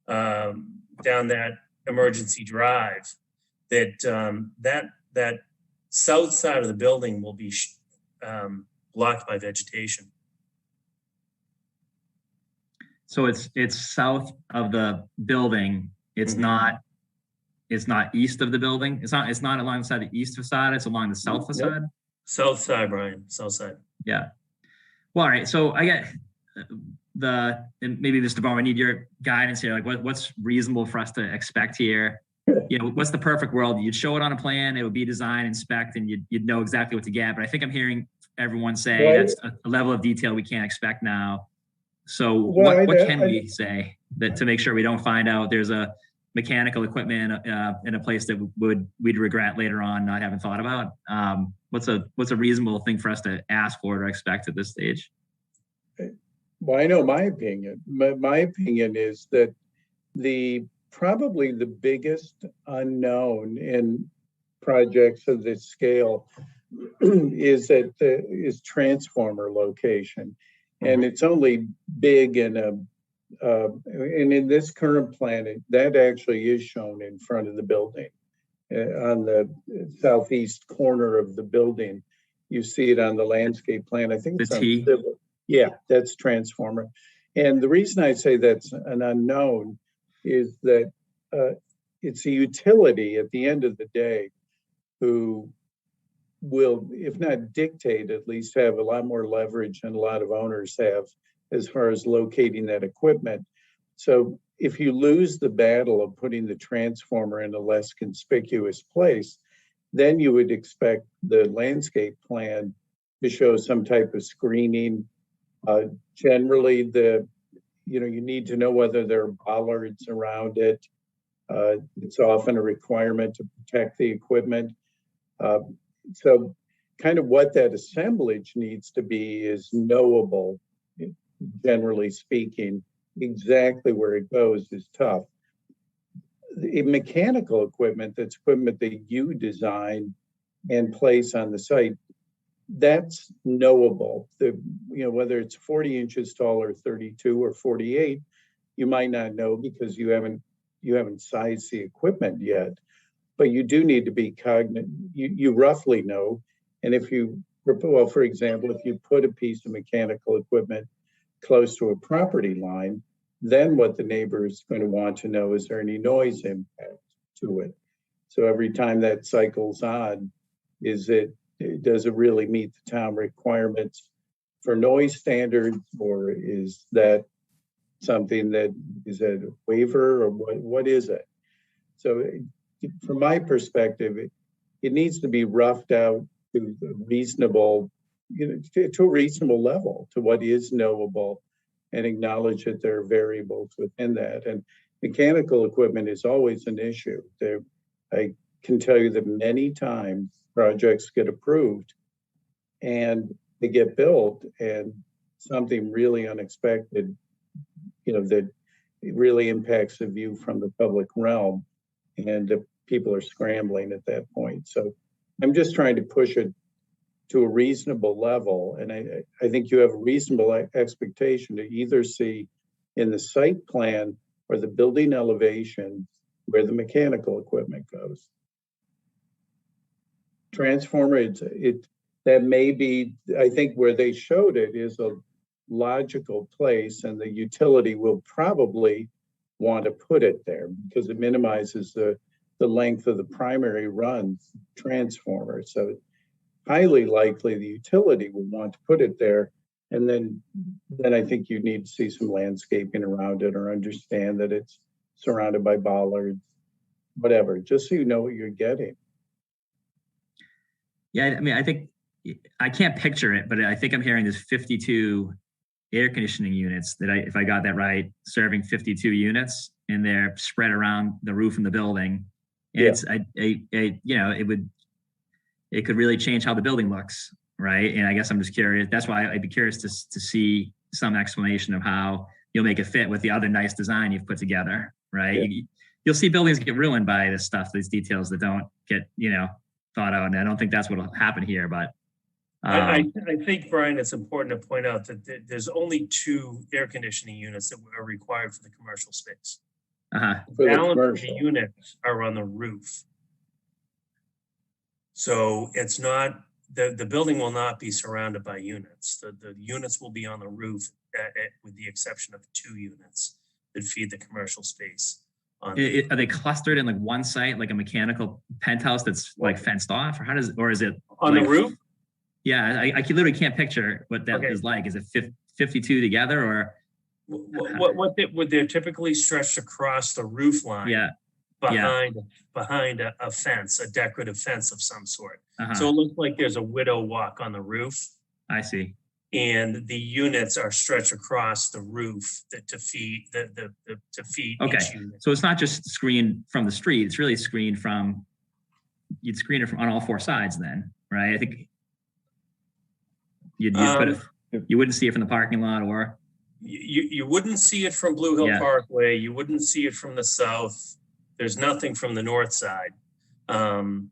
down that emergency drive, that south side of the building will be blocked by vegetation. So it's south of the building. It's not east of the building. It's not alongside the east facade. It's along the south facade. Nope. South side, Brian. South side. Yeah. Well, all right. So I get and maybe Mr. Bomer, I need your guidance here. Like what's reasonable for us to expect here? You know, what's the perfect world? You'd show it on a plan, it would be design, inspect, and you'd know exactly what to get. But I think I'm hearing everyone say that's a level of detail we can't expect now. So what can we say that to make sure we don't find out there's a mechanical equipment in a place that we'd regret later on not having thought about? What's a reasonable thing for us to ask for or expect at this stage? Well, I know my opinion. My opinion is that probably the biggest unknown in projects of this scale is transformer location. And it's only big in and in this current plan, that actually is shown in front of the building. On the southeast corner of the building, you see it on the landscape plan. I think it's on civil. Yeah, that's transformer. And the reason I say that's an unknown is that it's a utility at the end of the day who will, if not dictate, at least have a lot more leverage than a lot of owners have as far as locating that equipment. So if you lose the battle of putting the transformer in a less conspicuous place, then you would expect the landscape plan to show some type of screening. Generally, you need to know whether there are bollards around it. It's often a requirement to protect the equipment. So kind of what that assemblage needs to be is knowable, generally speaking. Exactly where it goes is tough. The mechanical equipment, that's equipment that you design and place on the site, that's knowable. Whether it's 40 inches tall or 32 or 48, you might not know because you haven't sized the equipment yet. But you do need to be cognizant. You roughly know, and if you well, for example, if you put a piece of mechanical equipment close to a property line, then what the neighbor is going to want to know, is there any noise impact to it? So every time that cycles on, does it really meet the town requirements for noise standards, or is that something that is a waiver, or what is it? So from my perspective, it needs to be roughed out to the reasonable, to a reasonable level, to what is knowable, and acknowledge that there are variables within that. And mechanical equipment is always an issue. I can tell you that many times projects get approved and they get built, and something really unexpected, that it really impacts the view from the public realm, and people are scrambling at that point. So I'm just trying to push it to a reasonable level. And I think you have a reasonable expectation to either see in the site plan or the building elevation where the mechanical equipment goes. Transformer, that may be, I think where they showed it is a logical place, and the utility will probably want to put it there because it minimizes the length of the primary run transformer. So highly likely the utility will want to put it there. And then I think you need to see some landscaping around it, or understand that it's surrounded by bollards, whatever, just so you know what you're getting. Yeah, I mean, I think I can't picture it, but I think I'm hearing there's 52 air conditioning units that if I got that right, serving 52 units, and they're spread around the roof in the building. And yeah. It could really change how the building looks, right? And I guess I'm just curious. That's why I'd be curious to see some explanation of how you'll make it fit with the other nice design you've put together, right? Yeah. You'll see buildings get ruined by this stuff, these details that don't get, thought out. And I don't think that's what'll happen here, but. I think, Brian, it's important to point out that there's only 2 air conditioning units that are required for the commercial space. Uh-huh. The balance of the units are on the roof. So it's not, the building will not be surrounded by units. The units will be on the roof, with the exception of 2 units that feed the commercial space. Are they clustered in like one site, like a mechanical penthouse that's like fenced off, or is it on the roof? Yeah, I literally can't picture what that is like. Is it 52 together, or? What they're typically stretched across the roof line. Yeah. Behind a fence, a decorative fence of some sort. Uh-huh. So it looks like there's a widow walk on the roof. I see. And the units are stretched across the roof to feed Okay. each unit. So it's not just screened from the street; it's really screened you'd screen it from on all 4 sides, then, right? I think you wouldn't see it from the parking lot, or you wouldn't see it from Blue Hill Parkway. You wouldn't see it from the south. There's nothing from the north side. And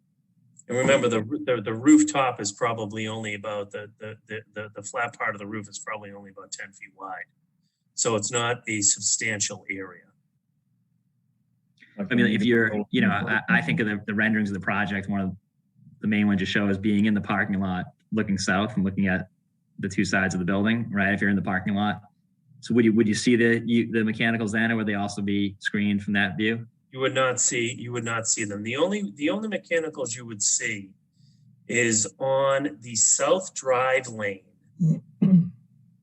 remember, the rooftop is probably only about the flat part of the roof is probably only about 10 feet wide. So it's not a substantial area. I mean, if you're, I think of the renderings of the project, one of the main ones you show is being in the parking lot, looking south and looking at the 2 sides of the building, right? If you're in the parking lot. So would you see the mechanicals then, or would they also be screened from that view? You would not see them. The only mechanicals you would see is on the south drive lane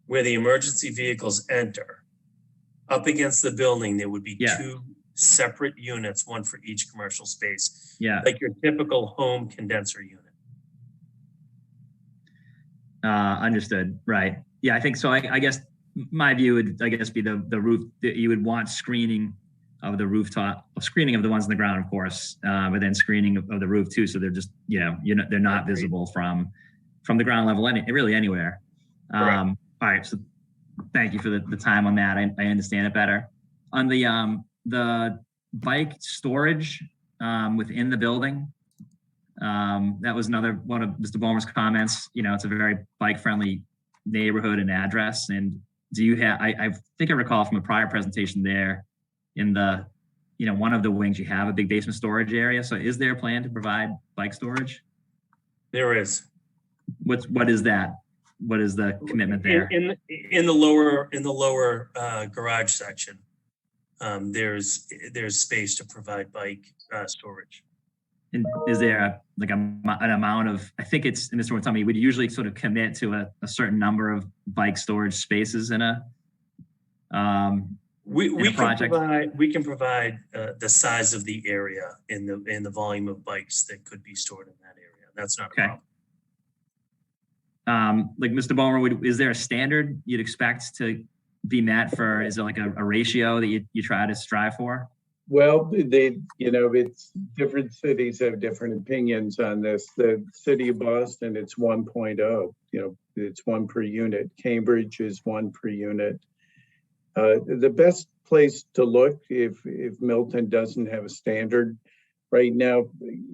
where the emergency vehicles enter. Up against the building, there would be 2 separate units, one for each commercial space. Yeah. Like your typical home condenser unit. Understood. Right. Yeah, I think so. I guess my view would, be the roof. You would want screening of the rooftop, screening of the ones on the ground, of course, but then screening of the roof too. So they're just, they're not visible from the ground level, really anywhere. All right. So thank you for the time on that. I understand it better. On the bike storage within the building, that was another one of Mr. Boehmer's comments. It's a very bike-friendly neighborhood and address. And do you have? I think I recall from a prior presentation there, in the, one of the wings, you have a big basement storage area. So is there a plan to provide bike storage? There is. what is that? What is the commitment there? In the lower garage section, there's space to provide bike storage. And is there an amount of, I think it's, and Mr. Moore told me, would usually sort of commit to a certain number of bike storage spaces in a project? We can provide the size of the area in the volume of bikes that could be stored in that area. That's not a problem. Like Mr. Bomer, is there a standard you'd expect to be met for? Is there like a ratio that you try to strive for? Well, it's different cities have different opinions on this. The city of Boston, it's 1.0, it's 1 per unit. Cambridge is 1 per unit. The best place to look if Milton doesn't have a standard right now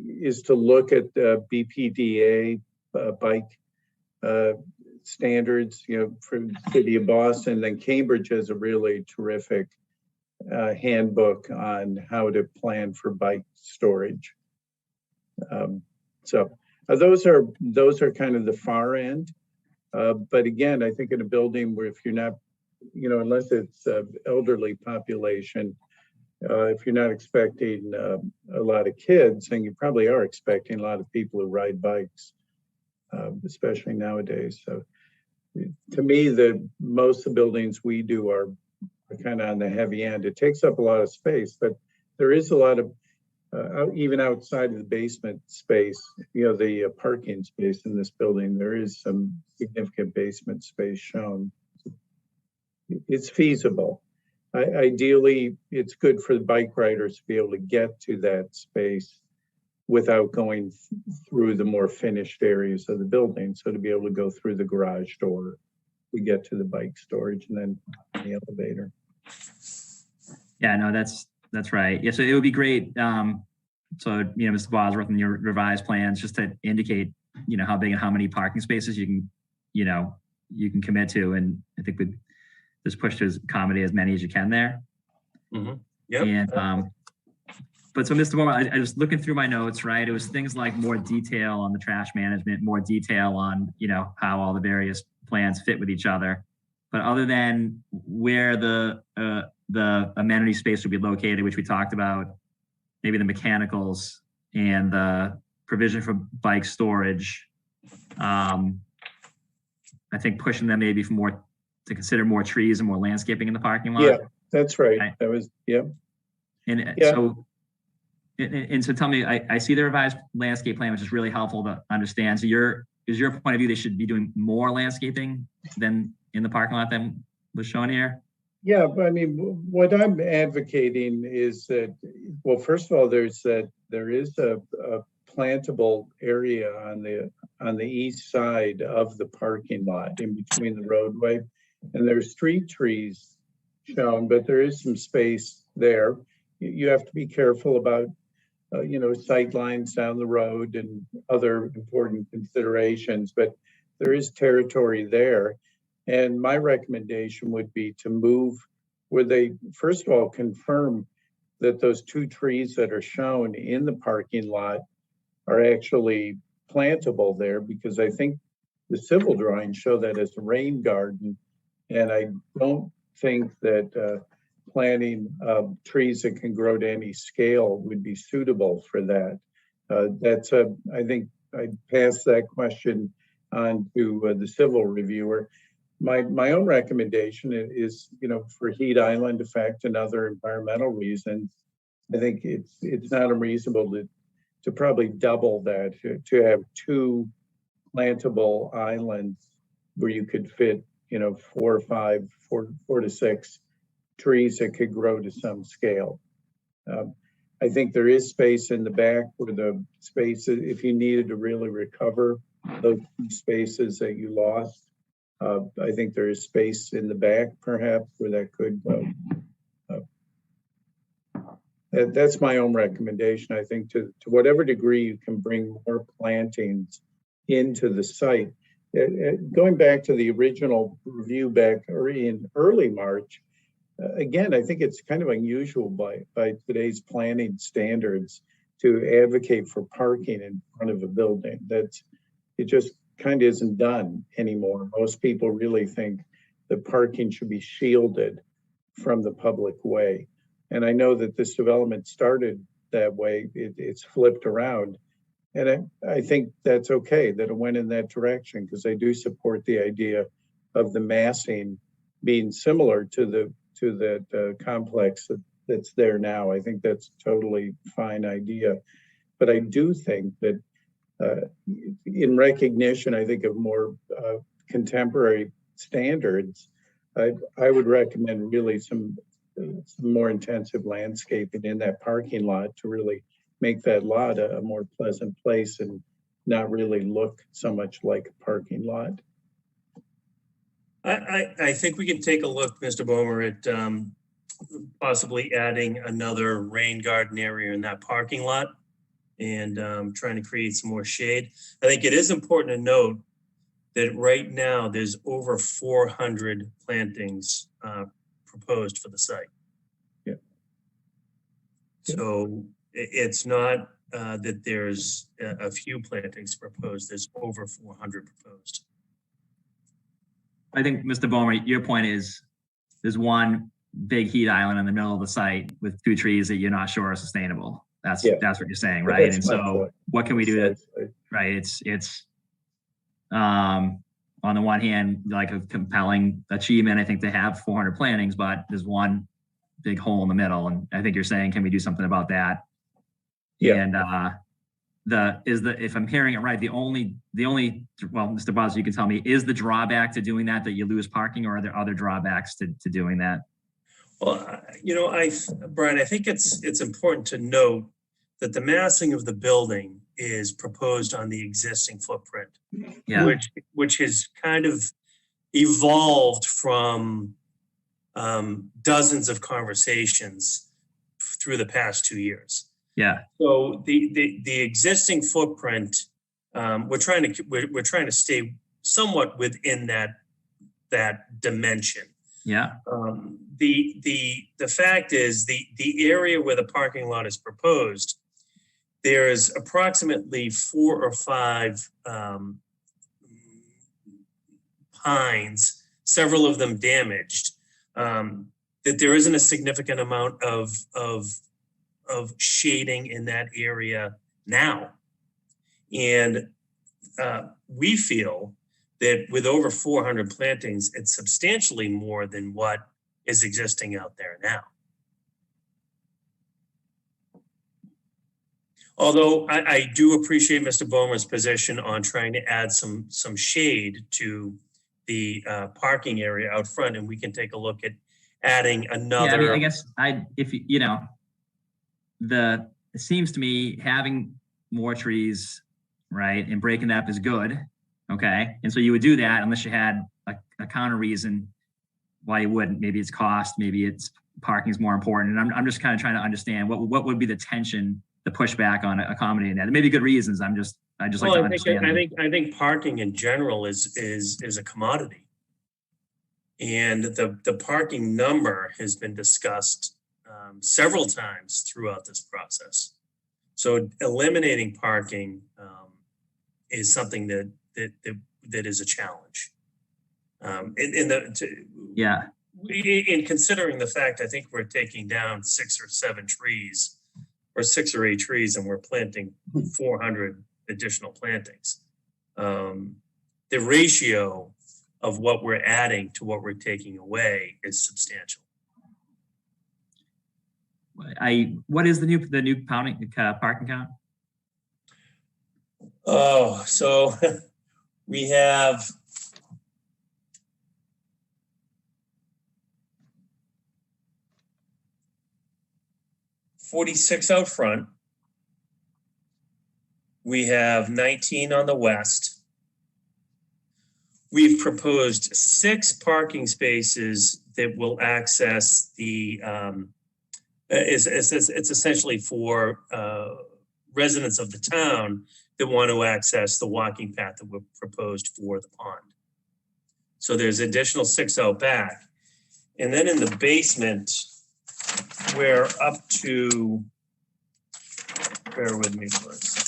is to look at the BPDA bike standards, for the city of Boston. Then Cambridge has a really terrific handbook on how to plan for bike storage. So those are kind of the far end. But again, I think in a building where if you're not, unless it's elderly population, if you're not expecting a lot of kids, then you probably are expecting a lot of people who ride bikes, especially nowadays. So to me, most of the buildings we do are kind of on the heavy end. It takes up a lot of space, but there is a lot of, even outside of the basement space, the parking space in this building, there is some significant basement space shown. It's feasible. Ideally, it's good for the bike riders to be able to get to that space without going through the more finished areas of the building. So to be able to go through the garage door to get to the bike storage and then the elevator. Yeah, no, that's right. Yeah, so it would be great. So, Mr. Bosworth, in your revised plans, just to indicate, how big and how many parking spaces you can commit to. And I think we'd just push to accommodate as many as you can there. Mm-hmm. Yep. And, but so Mr. Moore, I was looking through my notes, right? It was things like more detail on the trash management, more detail on, how all the various plans fit with each other. But other than where the amenity space would be located, which we talked about, maybe the mechanicals and the provision for bike storage, I think pushing them maybe to consider more trees and more landscaping in the parking lot. Yeah, that's right. That was, yeah. And yeah. So tell me, I see the revised landscape plan, which is really helpful to understand. So is your point of view, they should be doing more landscaping than in the parking lot than was shown here? Yeah, I mean, what I'm advocating is that, well, first of all, there is a plantable area on the east side of the parking lot in between the roadway, and there's street trees shown, but there is some space there. You have to be careful about sight lines down the road and other important considerations, but there is territory there. And my recommendation would be to move where they, first of all, confirm that those 2 trees that are shown in the parking lot are actually plantable there, because I think the civil drawings show that as a rain garden. And I don't think that planting trees that can grow to any scale would be suitable for that. I think I'd pass that question on to the civil reviewer. My own recommendation is, for heat island effect and other environmental reasons, I think it's not unreasonable to probably double that, to have 2 plantable islands where you could fit, 4 to 6 trees that could grow to some scale. I think there is space in the back where the spaces, if you needed to really recover those spaces that you lost, I think there is space in the back, perhaps, where that could go. That's my own recommendation. I think to whatever degree you can bring more plantings into the site. Going back to the original review back in early March, again, I think it's kind of unusual by today's planning standards to advocate for parking in front of a building. kind of isn't done anymore. Most people really think the parking should be shielded from the public way. And I know that this development started that way. It's flipped around. And I think that's okay that it went in that direction, because I do support the idea of the massing being similar to that complex that's there now. I think that's a totally fine idea. But I do think that in recognition, I think, of more contemporary standards, I would recommend really some more intensive landscaping in that parking lot to really make that lot a more pleasant place and not really look so much like a parking lot. I think we can take a look, Mr. Bomer, at possibly adding another rain garden area in that parking lot and trying to create some more shade. I think it is important to note that right now there's over 400 plantings proposed for the site. Yeah. So it's not that there's a few plantings proposed, there's over 400 proposed. I think, Mr. Bomer, your point is there's one big heat island in the middle of the site with 2 trees that you're not sure are sustainable. That's what you're saying, right? And so what can we do to, right? It's on the one hand, like a compelling achievement. I think they have 400 plantings, but there's one big hole in the middle. And I think you're saying, can we do something about that? Yeah. And if I'm hearing it right, the only, well, Mr. Buzz, you can tell me, is the drawback to doing that you lose parking, or are there other drawbacks to doing that? Well, Brian, I think it's important to note that the massing of the building is proposed on the existing footprint, which has kind of evolved from dozens of conversations through the past 2 years. Yeah. So the existing footprint, we're trying to stay somewhat within that dimension. Yeah. The fact is the area where the parking lot is proposed, there's approximately 4 or 5 pines, several of them damaged, that there isn't a significant amount of shading in that area now. And we feel that with over 400 plantings, it's substantially more than what is existing out there now. Although I do appreciate Mr. Bomer's position on trying to add some shade to the parking area out front, and we can take a look at adding another. Yeah, I mean, I guess it seems to me having more trees, right, and breaking that up is good. Okay. And so you would do that unless you had a counter reason why you wouldn't. Maybe it's cost, maybe it's parking is more important. And I'm just kind of trying to understand what would be the tension, the pushback on accommodating that. There may be good reasons. I just like to understand. I think parking in general is a commodity. And the parking number has been discussed several times throughout this process. So eliminating parking is something that is a challenge. In considering the fact, I think we're taking down 6 or 7 trees, or 6 or 8 trees, and we're planting 400 additional plantings. The ratio of what we're adding to what we're taking away is substantial. What is the new parking count? Oh, so we have 46 out front. We have 19 on the west. We've proposed 6 parking spaces that will access the, it's essentially for residents of the town that want to access the walking path that we proposed for the pond. So there's additional 6 out back. And then in the basement, we're up to, bear with me for a second.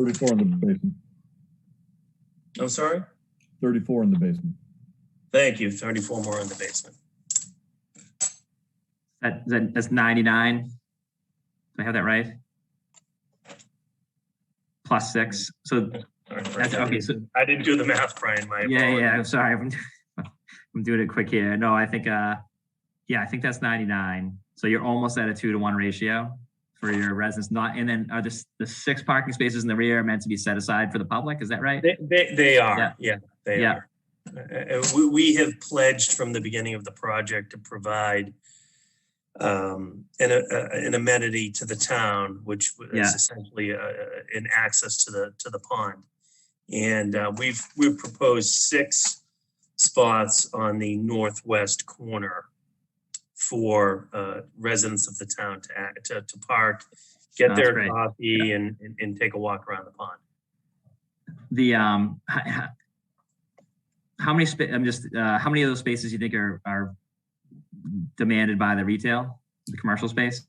34 in the basement. I'm sorry? 34 in the basement. Thank you. 34 more in the basement. That's 99. Do I have that right? Plus 6. So that's okay. So I didn't do the math, Brian. My apologies. I'm sorry. I'm doing it quick here. No, I think I think that's 99. So you're almost at a 2-to-1 ratio for your residents. Not, and then are the 6 parking spaces in the rear meant to be set aside for the public? Is that right? They are. Yeah. They Yeah. are. We have pledged from the beginning of the project to provide an amenity to the town, which is essentially an access to the pond. And we've proposed 6 spots on the northwest corner for residents of the town to park, get their great. coffee, and take a walk around the pond. The how many how many of those spaces you think are demanded by the retail, the commercial space?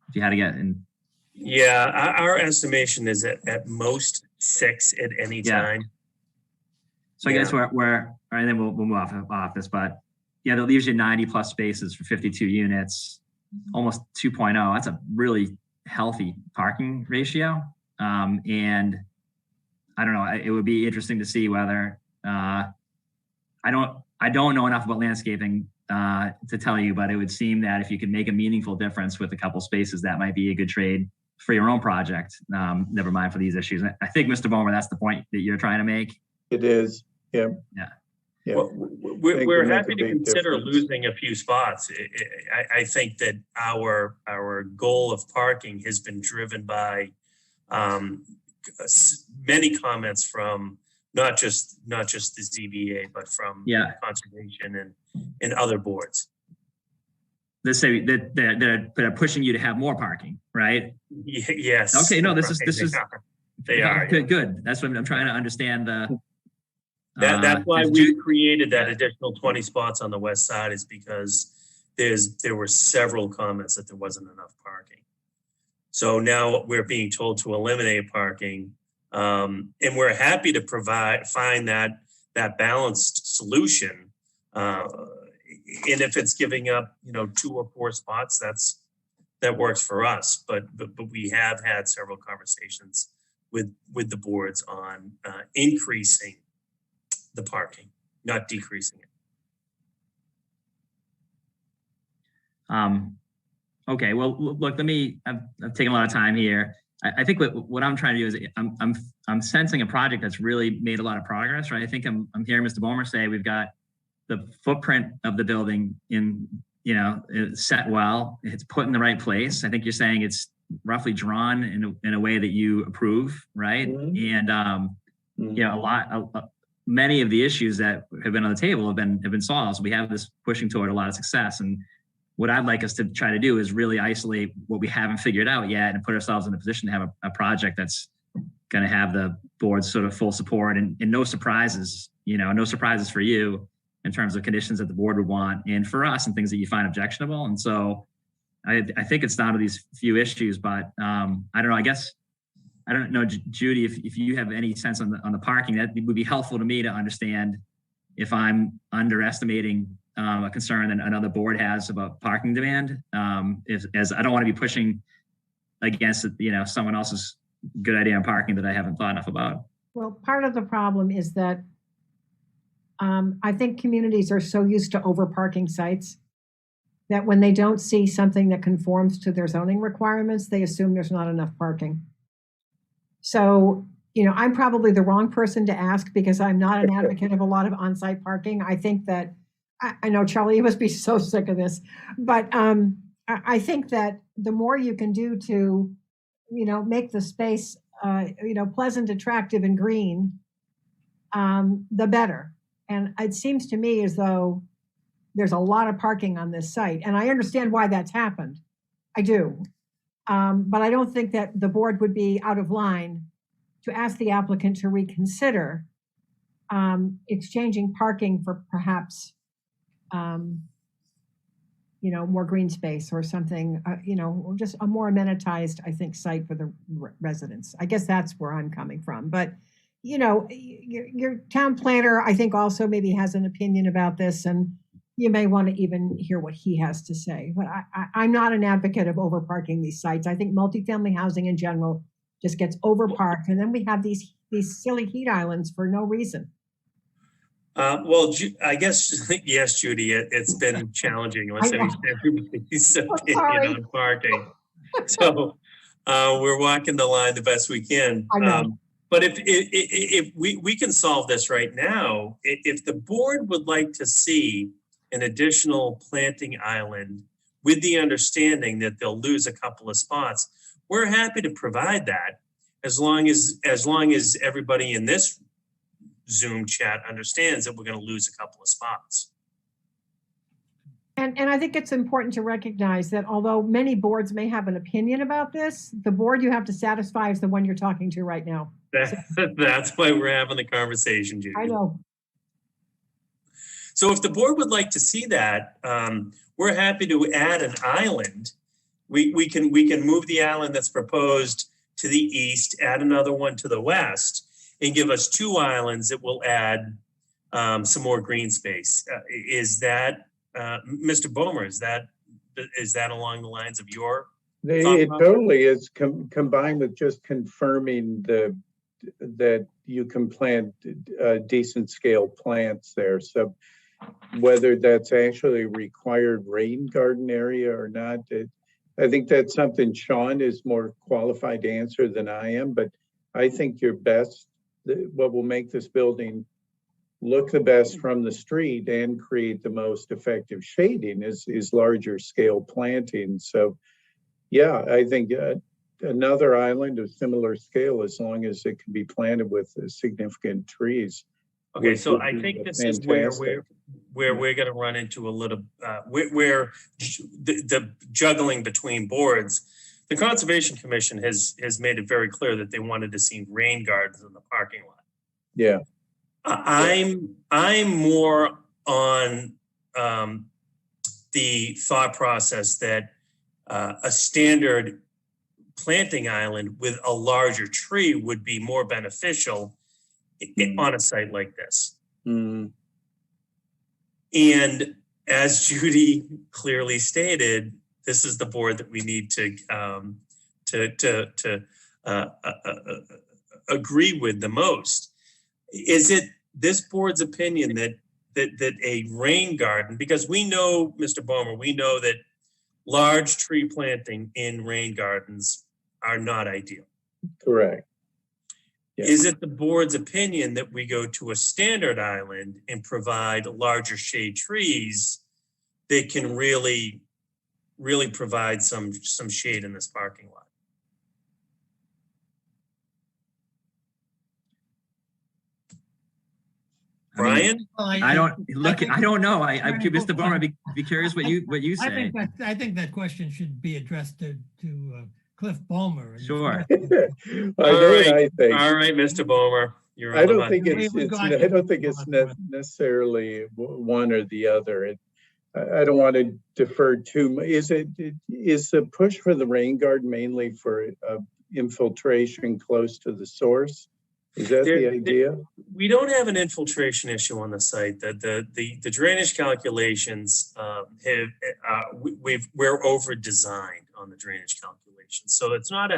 If you had to get in. Yeah, our estimation is at most 6 at any time. So I guess we're and then we'll move off this, but yeah, that leaves you 90 plus spaces for 52 units, almost 2.0. That's a really healthy parking ratio. And I don't know, it would be interesting to see whether I don't know enough about landscaping to tell you, but it would seem that if you could make a meaningful difference with a couple spaces, that might be a good trade for your own project. Never mind for these issues. I think, Mr. Bomer, that's the point that you're trying to make. It is. Yeah. Yeah. Yeah. Well, we're happy to consider losing a few spots. I think that our goal of parking has been driven by many comments from not just the ZBA, but from conservation and other boards. They say that they're pushing you to have more parking, right? Yes. Okay. No, they are. Good. That's what I'm trying to understand. That's why we created that additional 20 spots on the west side, is because there were several comments that there wasn't enough parking. So now we're being told to eliminate parking, and we're happy to find that balanced solution. And if it's giving up, 2 or 4 spots, that works for us. But we have had several conversations with the boards on increasing the parking, not decreasing it. Okay. Well, look, I've taken a lot of time here. I think what I'm trying to do is I'm sensing a project that's really made a lot of progress, right? I think I'm hearing Mr. Bomer say we've got the footprint of the building it's set well, it's put in the right place. I think you're saying it's roughly drawn in a way that you approve, right? Mm-hmm. And many of the issues that have been on the table have been solved. So we have this pushing toward a lot of success. And what I'd like us to try to do is really isolate what we haven't figured out yet and put ourselves in a position to have a project that's going to have the board's sort of full support and no surprises, no surprises for you in terms of conditions that the board would want, and for us and things that you find objectionable. And so I think it's down to these few issues, but I don't know, I don't know, Judy, if you have any sense on the parking, that would be helpful to me to understand if I'm underestimating a concern that another board has about parking demand. As I don't want to be pushing against someone else's good idea on parking that I haven't thought enough about. Well, part of the problem is that I think communities are so used to overparking sites that when they don't see something that conforms to their zoning requirements, they assume there's not enough parking. So, I'm probably the wrong person to ask because I'm not an advocate of a lot of on-site parking. I think that, I know, Charlie, you must be so sick of this, but I think that the more you can do to, make the space, pleasant, attractive, and green, the better. And it seems to me as though there's a lot of parking on this site. And I understand why that's happened. I do. But I don't think that the board would be out of line to ask the applicant to reconsider exchanging parking for perhaps more green space or something, just a more amenitized, I think, site for the residents. I guess that's where I'm coming from. But, your town planner, I think, also maybe has an opinion about this, and you may want to even hear what he has to say. But I'm not an advocate of overparking these sites. I think multifamily housing in general just gets overparked, and then we have these silly heat islands for no reason. Well, I guess, yes, Judy, it's been challenging. Let's say everybody's opinion on parking. So we're walking the line the best we can. I know. But if we can solve this right now, if the board would like to see an additional planting island with the understanding that they'll lose a couple of spots, we're happy to provide that as long as everybody in this Zoom chat understands that we're going to lose a couple of spots. And I think it's important to recognize that although many boards may have an opinion about this, the board you have to satisfy is the one you're talking to right now. That's why we're having the conversation, Judy. I know. So if the board would like to see that, we're happy to add an island. We can move the island that's proposed to the east, add another one to the west, and give us two islands that will add some more green space. Is that, Mr. Bomer, is that along the lines of your? It totally is, combined with just confirming that you can plant decent scale plants there. So whether that's actually a required rain garden area or not, I think that's something Sean is more qualified to answer than I am, but I think what will make this building look the best from the street and create the most effective shading is larger scale planting. So yeah, I think another island of similar scale, as long as it can be planted with significant trees. Okay, so I think this is where we're going to run into a little, where the juggling between boards. The Conservation Commission has made it very clear that they wanted to see rain gardens in the parking lot. Yeah. I'm more on the thought process that a standard planting island with a larger tree would be more beneficial on a site like this. Mm. And as Judy clearly stated, this is the board that we need to agree with the most. Is it this board's opinion that a rain garden, because we know, Mr. Bomer, we know that large tree planting in rain gardens are not ideal. Correct. Yeah. Is it the board's opinion that we go to a standard island and provide larger shade trees that can really provide some shade in this parking lot? Brian? I don't know. Mr. Bomer, I'd be curious what you say. I think that question should be addressed to Cliff Bomer. Sure. All right, Mr. Bomer. I don't think it's necessarily one or the other. I don't want to defer too much. Is the push for the rain garden mainly for infiltration close to the source? Is that the idea? We don't have an infiltration issue on the site. The drainage calculations we're over designed on the drainage calculations, so it's not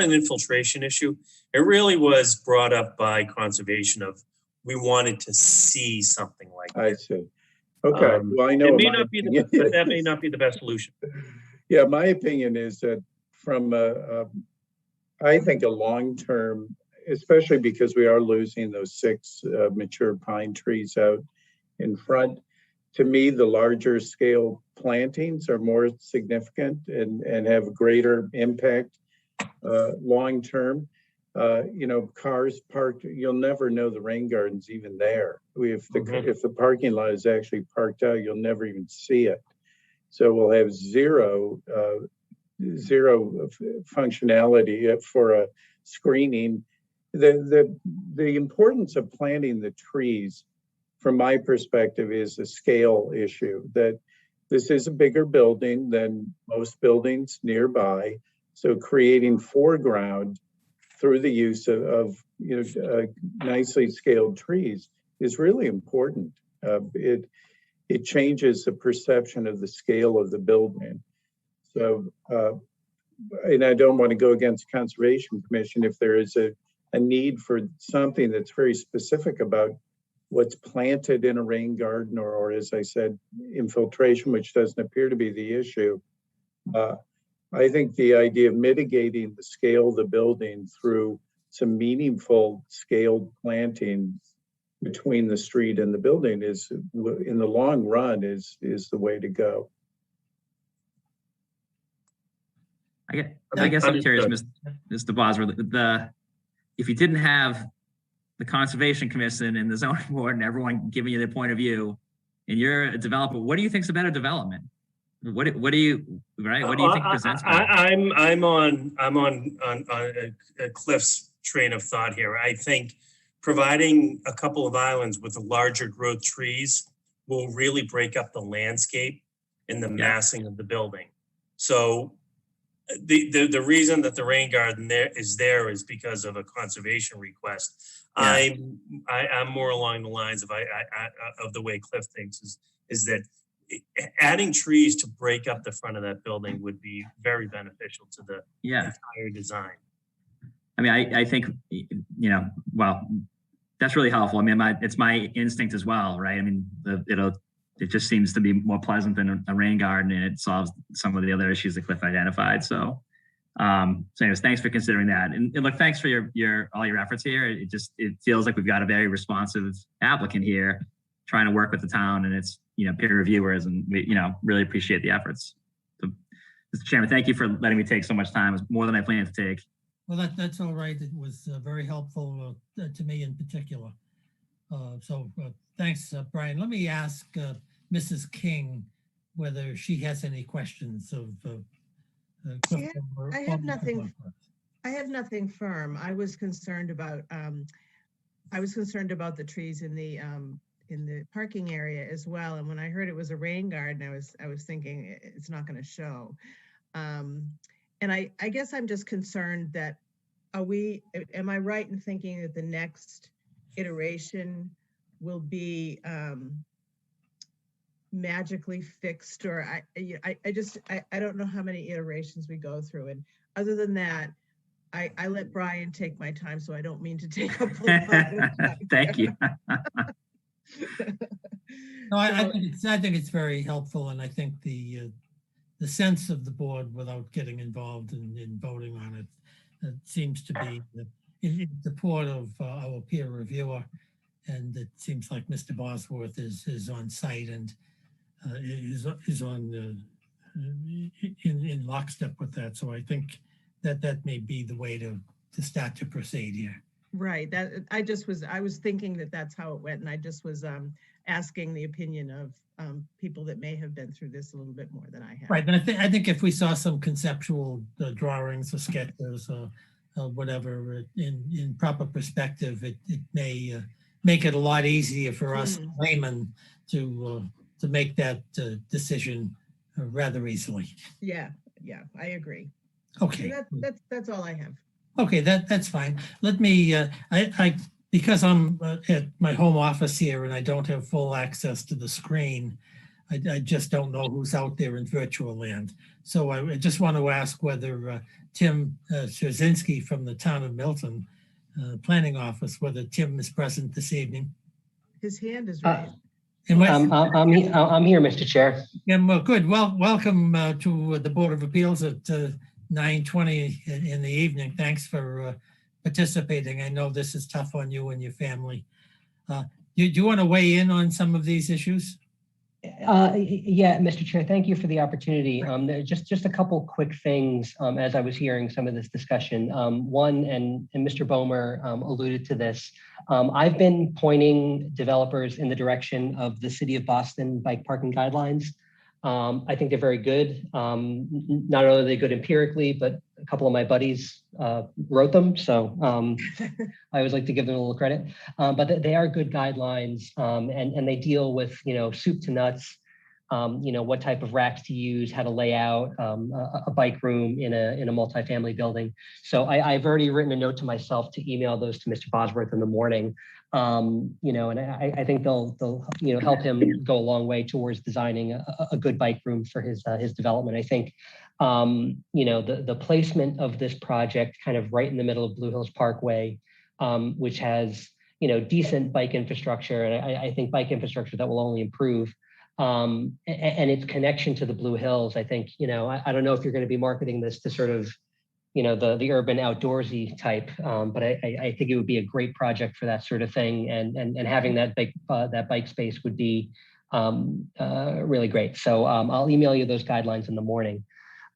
an infiltration issue. It really was brought up by conservation of we wanted to see something like that. I see. Okay. Well, I know it may not be that may not be the best solution. Yeah, my opinion is that from I think a long-term, especially because we are losing those 6 mature pine trees out in front. To me, the larger scale plantings are more significant and have a greater impact long-term. Cars parked, you'll never know the rain garden's even there. If the parking lot is actually parked out, you'll never even see it. So we'll have zero functionality for a screening. The importance of planting the trees, from my perspective, is a scale issue. That This is a bigger building than most buildings nearby. So creating foreground through the use of nicely scaled trees is really important. It changes the perception of the scale of the building. So, and I don't want to go against Conservation Commission if there is a need for something that's very specific about what's planted in a rain garden or as I said, infiltration, which doesn't appear to be the issue. I think the idea of mitigating the scale of the building through some meaningful scaled planting between the street and the building is, in the long run, is the way to go. I guess I'm curious, Mr. Bosworth, if you didn't have the Conservation Commission and the zoning board and everyone giving you their point of view, and you're a developer, what do you think is a better development? What do you think presents better? I'm on a Cliff's train of thought here. I think providing a couple of islands with the larger growth trees will really break up the landscape and the massing of the building. So the reason that the rain garden there is because of a conservation request. Yeah. I'm more along the lines of of the way Cliff thinks is that adding trees to break up the front of that building would be very beneficial to the entire design. I mean, I think, well, that's really helpful. I mean, it's my instinct as well, right? I mean, it just seems to be more pleasant than a rain garden, and it solves some of the other issues that Cliff identified. So anyways, thanks for considering that. And look, thanks for all your efforts here. It feels like we've got a very responsive applicant here trying to work with the town and its, peer reviewers, and we, really appreciate the efforts. So, Mr. Chairman, thank you for letting me take so much time. It was more than I planned to take. Well, that's all right. It was very helpful to me in particular. So thanks, Brian. Let me ask Mrs. King whether she has any questions of I have nothing. I have nothing firm. I was concerned about the trees in the parking area as well. And when I heard it was a rain garden, I was thinking it's not going to show. And I guess I'm just concerned that am I right in thinking that the next iteration will be magically fixed, or I don't know how many iterations we go through. And other than that, I let Brian take my time, so I don't mean to take up. Thank you. No, I think it's very helpful, and I think the sense of the board, without getting involved in voting on it seems to be in support of our peer reviewer, and it seems like Mr. Bosworth is on site and is on in lockstep with that. So I think that may be the way to start to proceed here. Right. That I was thinking that that's how it went, and I just was asking the opinion of people that may have been through this a little bit more than I have. Right, but I think if we saw some conceptual drawings or sketches or whatever in proper perspective, it may make it a lot easier for us laymen to make that decision rather easily. Yeah, I agree. Okay, so that's all I have. Okay, that's fine. Let me, because I'm at my home office here and I don't have full access to the screen, I just don't know who's out there in virtual land. So I just want to ask whether Tim Szynski from the town of Milton planning office, whether Tim is present this evening. His hand is raised. I'm here, Mr. Chair. Yeah, well, good. Well, welcome to the Board of Appeals at 9:20 in the evening. Thanks for participating. I know this is tough on you and your family. Do you want to weigh in on some of these issues? Yeah, Mr. Chair, thank you for the opportunity. Just a couple quick things as I was hearing some of this discussion. One, and Mr. Bomer alluded to this, I've been pointing developers in the direction of the City of Boston bike parking guidelines. I think they're very good. Not only are they good empirically, but a couple of my buddies wrote them. So I always like to give them a little credit. But they are good guidelines, and they deal with, soup to nuts, what type of racks to use, how to lay out a bike room in a multifamily building. So I've already written a note to myself to email those to Mr. Bosworth in the morning. And I think they'll help him go a long way towards designing a good bike room for his development. I think the placement of this project kind of right in the middle of Blue Hills Parkway, which has decent bike infrastructure, and I think bike infrastructure that will only improve. And its connection to the Blue Hills, I think, I don't know if you're going to be marketing this to sort of, the urban outdoorsy type, but I think it would be a great project for that sort of thing. And having that bike space would be really great. So I'll email you those guidelines in the morning.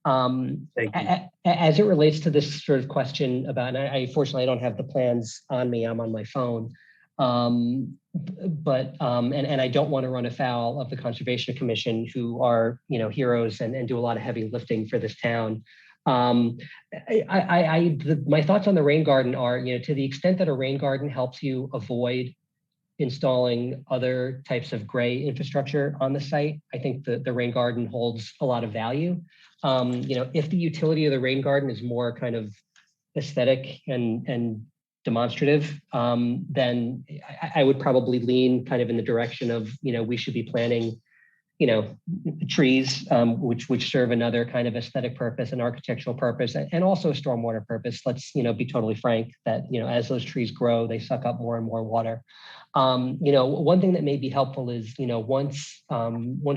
Thank you. As it relates to this sort of question about, and I fortunately I don't have the plans on me, I'm on my phone. But I don't want to run afoul of the Conservation Commission, who are heroes and do a lot of heavy lifting for this town. My thoughts on the rain garden are, to the extent that a rain garden helps you avoid installing other types of gray infrastructure on the site, I think the rain garden holds a lot of value. If the utility of the rain garden is more kind of aesthetic and demonstrative, then I would probably lean kind of in the direction of, we should be planting, trees, which serve another kind of aesthetic purpose, an architectural purpose, and also a stormwater purpose. Let's, be totally frank that, as those trees grow, they suck up more and more water. One thing that may be helpful is, once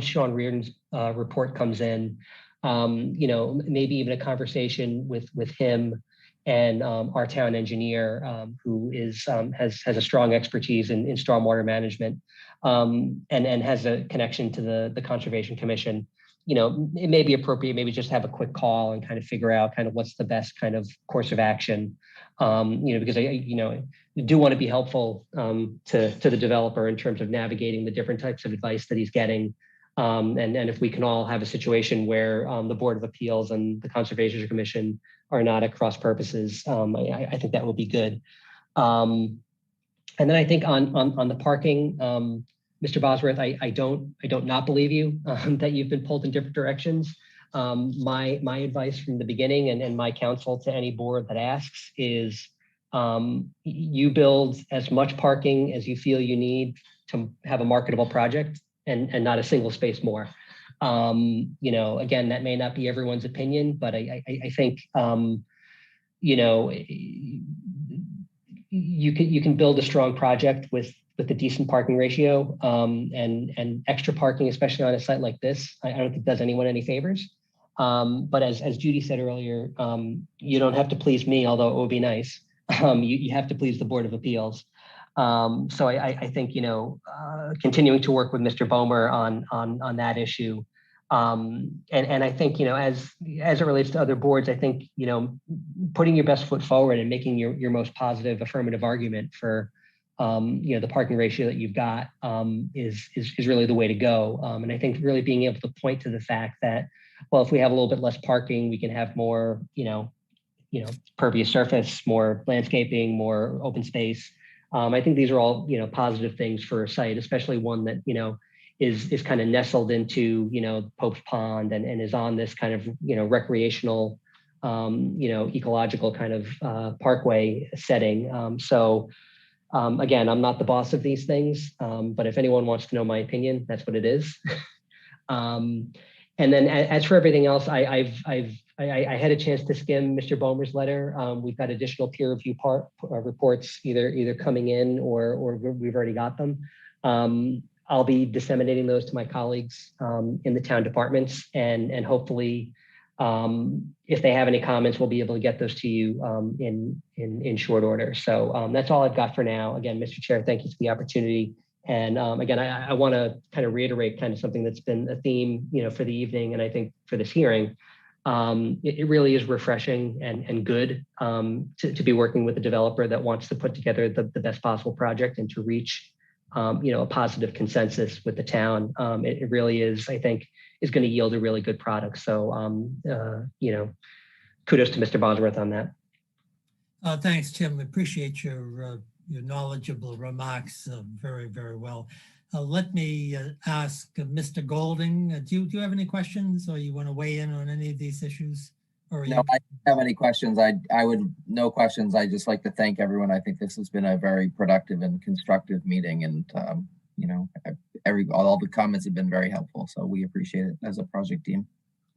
Sean Reardon's report comes in, maybe even a conversation with him and our town engineer, who has a strong expertise in stormwater management, and has a connection to the Conservation Commission. It may be appropriate maybe just have a quick call and kind of figure out kind of what's the best kind of course of action. Because I do want to be helpful to the developer in terms of navigating the different types of advice that he's getting. And if we can all have a situation where the Board of Appeals and the Conservation Commission are not at cross purposes, I think that will be good. And then I think on the parking, Mr. Bosworth, I don't not believe you that you've been pulled in different directions. My advice from the beginning and my counsel to any board that asks is you build as much parking as you feel you need to have a marketable project, and not a single space more. Again, that may not be everyone's opinion, but I think, you can build a strong project with a decent parking ratio, and extra parking, especially on a site like this, I don't think does anyone any favors. But as Judy said earlier, you don't have to please me, although it would be nice. You have to please the Board of Appeals. So I think, continuing to work with Mr. Bomer on that issue. And I think, as it relates to other boards, I think, putting your best foot forward and making your most positive affirmative argument for, the parking ratio that you've got is really the way to go. And I think really being able to point to the fact that, well, if we have a little bit less parking, we can have more, pervious surface, more landscaping, more open space. I think these are all, positive things for a site, especially one that, is kind of nestled into, Pope's Pond and is on this kind of, recreational, ecological kind of parkway setting. So again, I'm not the boss of these things, but if anyone wants to know my opinion, that's what it is. And then as for everything else, I had a chance to skim Mr. Bomer's letter. We've got additional peer review reports either coming in or we've already got them. I'll be disseminating those to my colleagues in the town departments, and hopefully, if they have any comments, we'll be able to get those to you in short order. So that's all I've got for now. Again, Mr. Chair, thank you for the opportunity. And again, I want to kind of reiterate kind of something that's been a theme, for the evening, and I think for this hearing. It really is refreshing and good to be working with a developer that wants to put together the best possible project and to reach, a positive consensus with the town. It really is, I think, is going to yield a really good product. So, kudos to Mr. Bosworth on that. Thanks, Tim. We appreciate your knowledgeable remarks very, very well. Let me ask Mr. Golding, do you have any questions, or you want to weigh in on any of these issues? Or No, I don't have any questions. I would, no questions. I just like to thank everyone. I think this has been a very productive and constructive meeting, and you know, all the comments have been very helpful. So we appreciate it as a project team.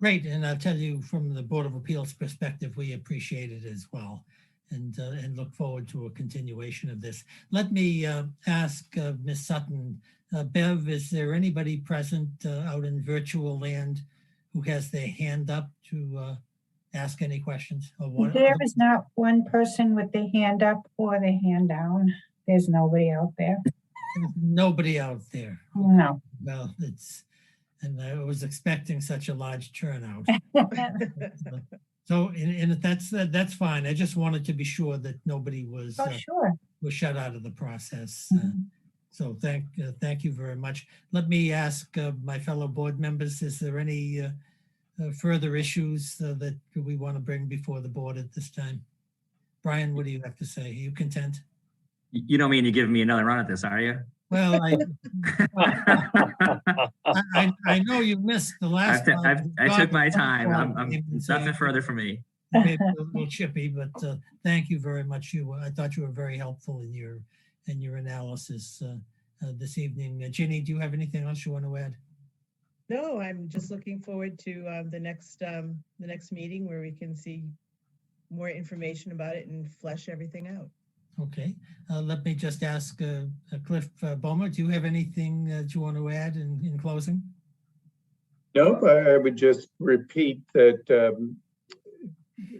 Great, and I'll tell you from the Board of Appeals perspective, we appreciate it as well, and look forward to a continuation of this. Let me ask Ms. Sutton, Bev, is there anybody present out in virtual land who has their hand up to ask any questions? There is not one person with their hand up or their hand down. There's nobody out there. There's nobody out there. No. Well, and I was expecting such a large turnout. So, and that's fine. I just wanted to be sure that nobody was Sure. was shut out of the process. Mhm. So thank you very much. Let me ask my fellow board members, is there any further issues that we want to bring before the board at this time? Brian, what do you have to say? Are you content? You don't mean you're giving me another run at this, are you? Well, I know you missed the last time. I took my time. It's Nothing further for me. maybe a little chippy, but thank you very much. I thought you were very helpful in your analysis this evening. Ginny, do you have anything else you want to add? No, I'm just looking forward to the next meeting where we can see more information about it and flesh everything out. Okay, let me just ask Cliff Bomer, do you have anything that you want to add in closing? Nope, I would just repeat that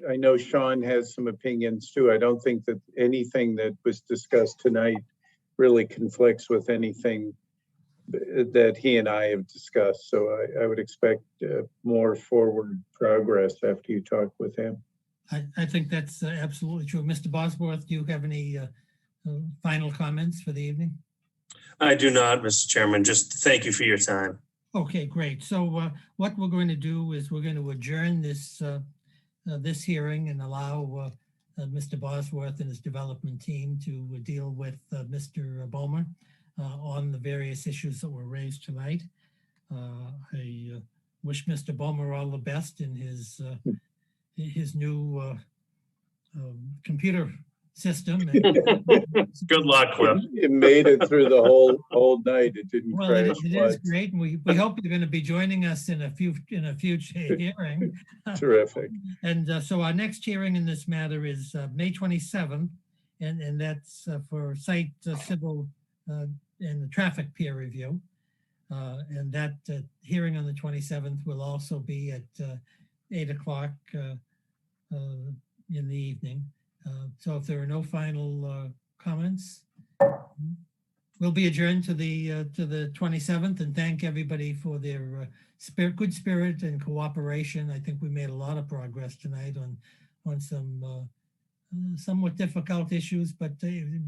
I know Sean has some opinions too. I don't think that anything that was discussed tonight really conflicts with anything that he and I have discussed. So I would expect more forward progress after you talk with him. I think that's absolutely true. Mr. Bosworth, do you have any final comments for the evening? I do not, Mr. Chairman. Just thank you for your time. Okay, great. So what we're going to do is we're going to adjourn this this hearing and allow Mr. Bosworth and his development team to deal with Mr. Bomer on the various issues that were raised tonight. I wish Mr. Bomer all the best in his new computer system. Good luck, Cliff. It made it through the whole night. It didn't Well, crash. it is great, and we hope you're going to be joining us in a future hearing. Terrific. And so our next hearing in this matter is May 27th, and that's for site civil and the traffic peer review. And that hearing on the 27th will also be at 8 o'clock in the evening. So if there are no final comments, we'll be adjourned to the 27th, and thank everybody for their good spirit and cooperation. I think we made a lot of progress tonight on some somewhat difficult issues, but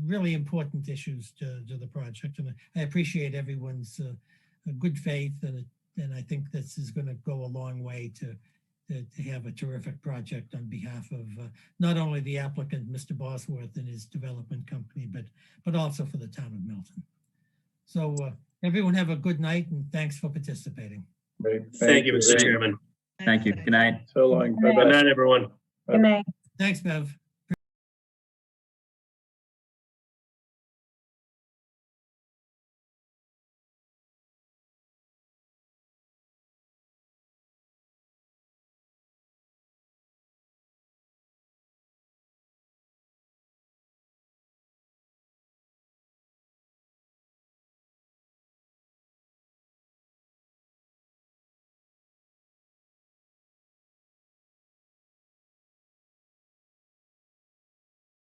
really important issues to the project. And I appreciate everyone's good faith, and I think this is going to go a long way to have a terrific project on behalf of not only the applicant, Mr. Bosworth, and his development company, but also for the town of Milton. So everyone have a good night, and thanks for participating. Great. Thank you, Mr. Chairman. Thank you. Good night. So long. Good Bye-bye. Good night, everyone. Good night. Thanks, Bev.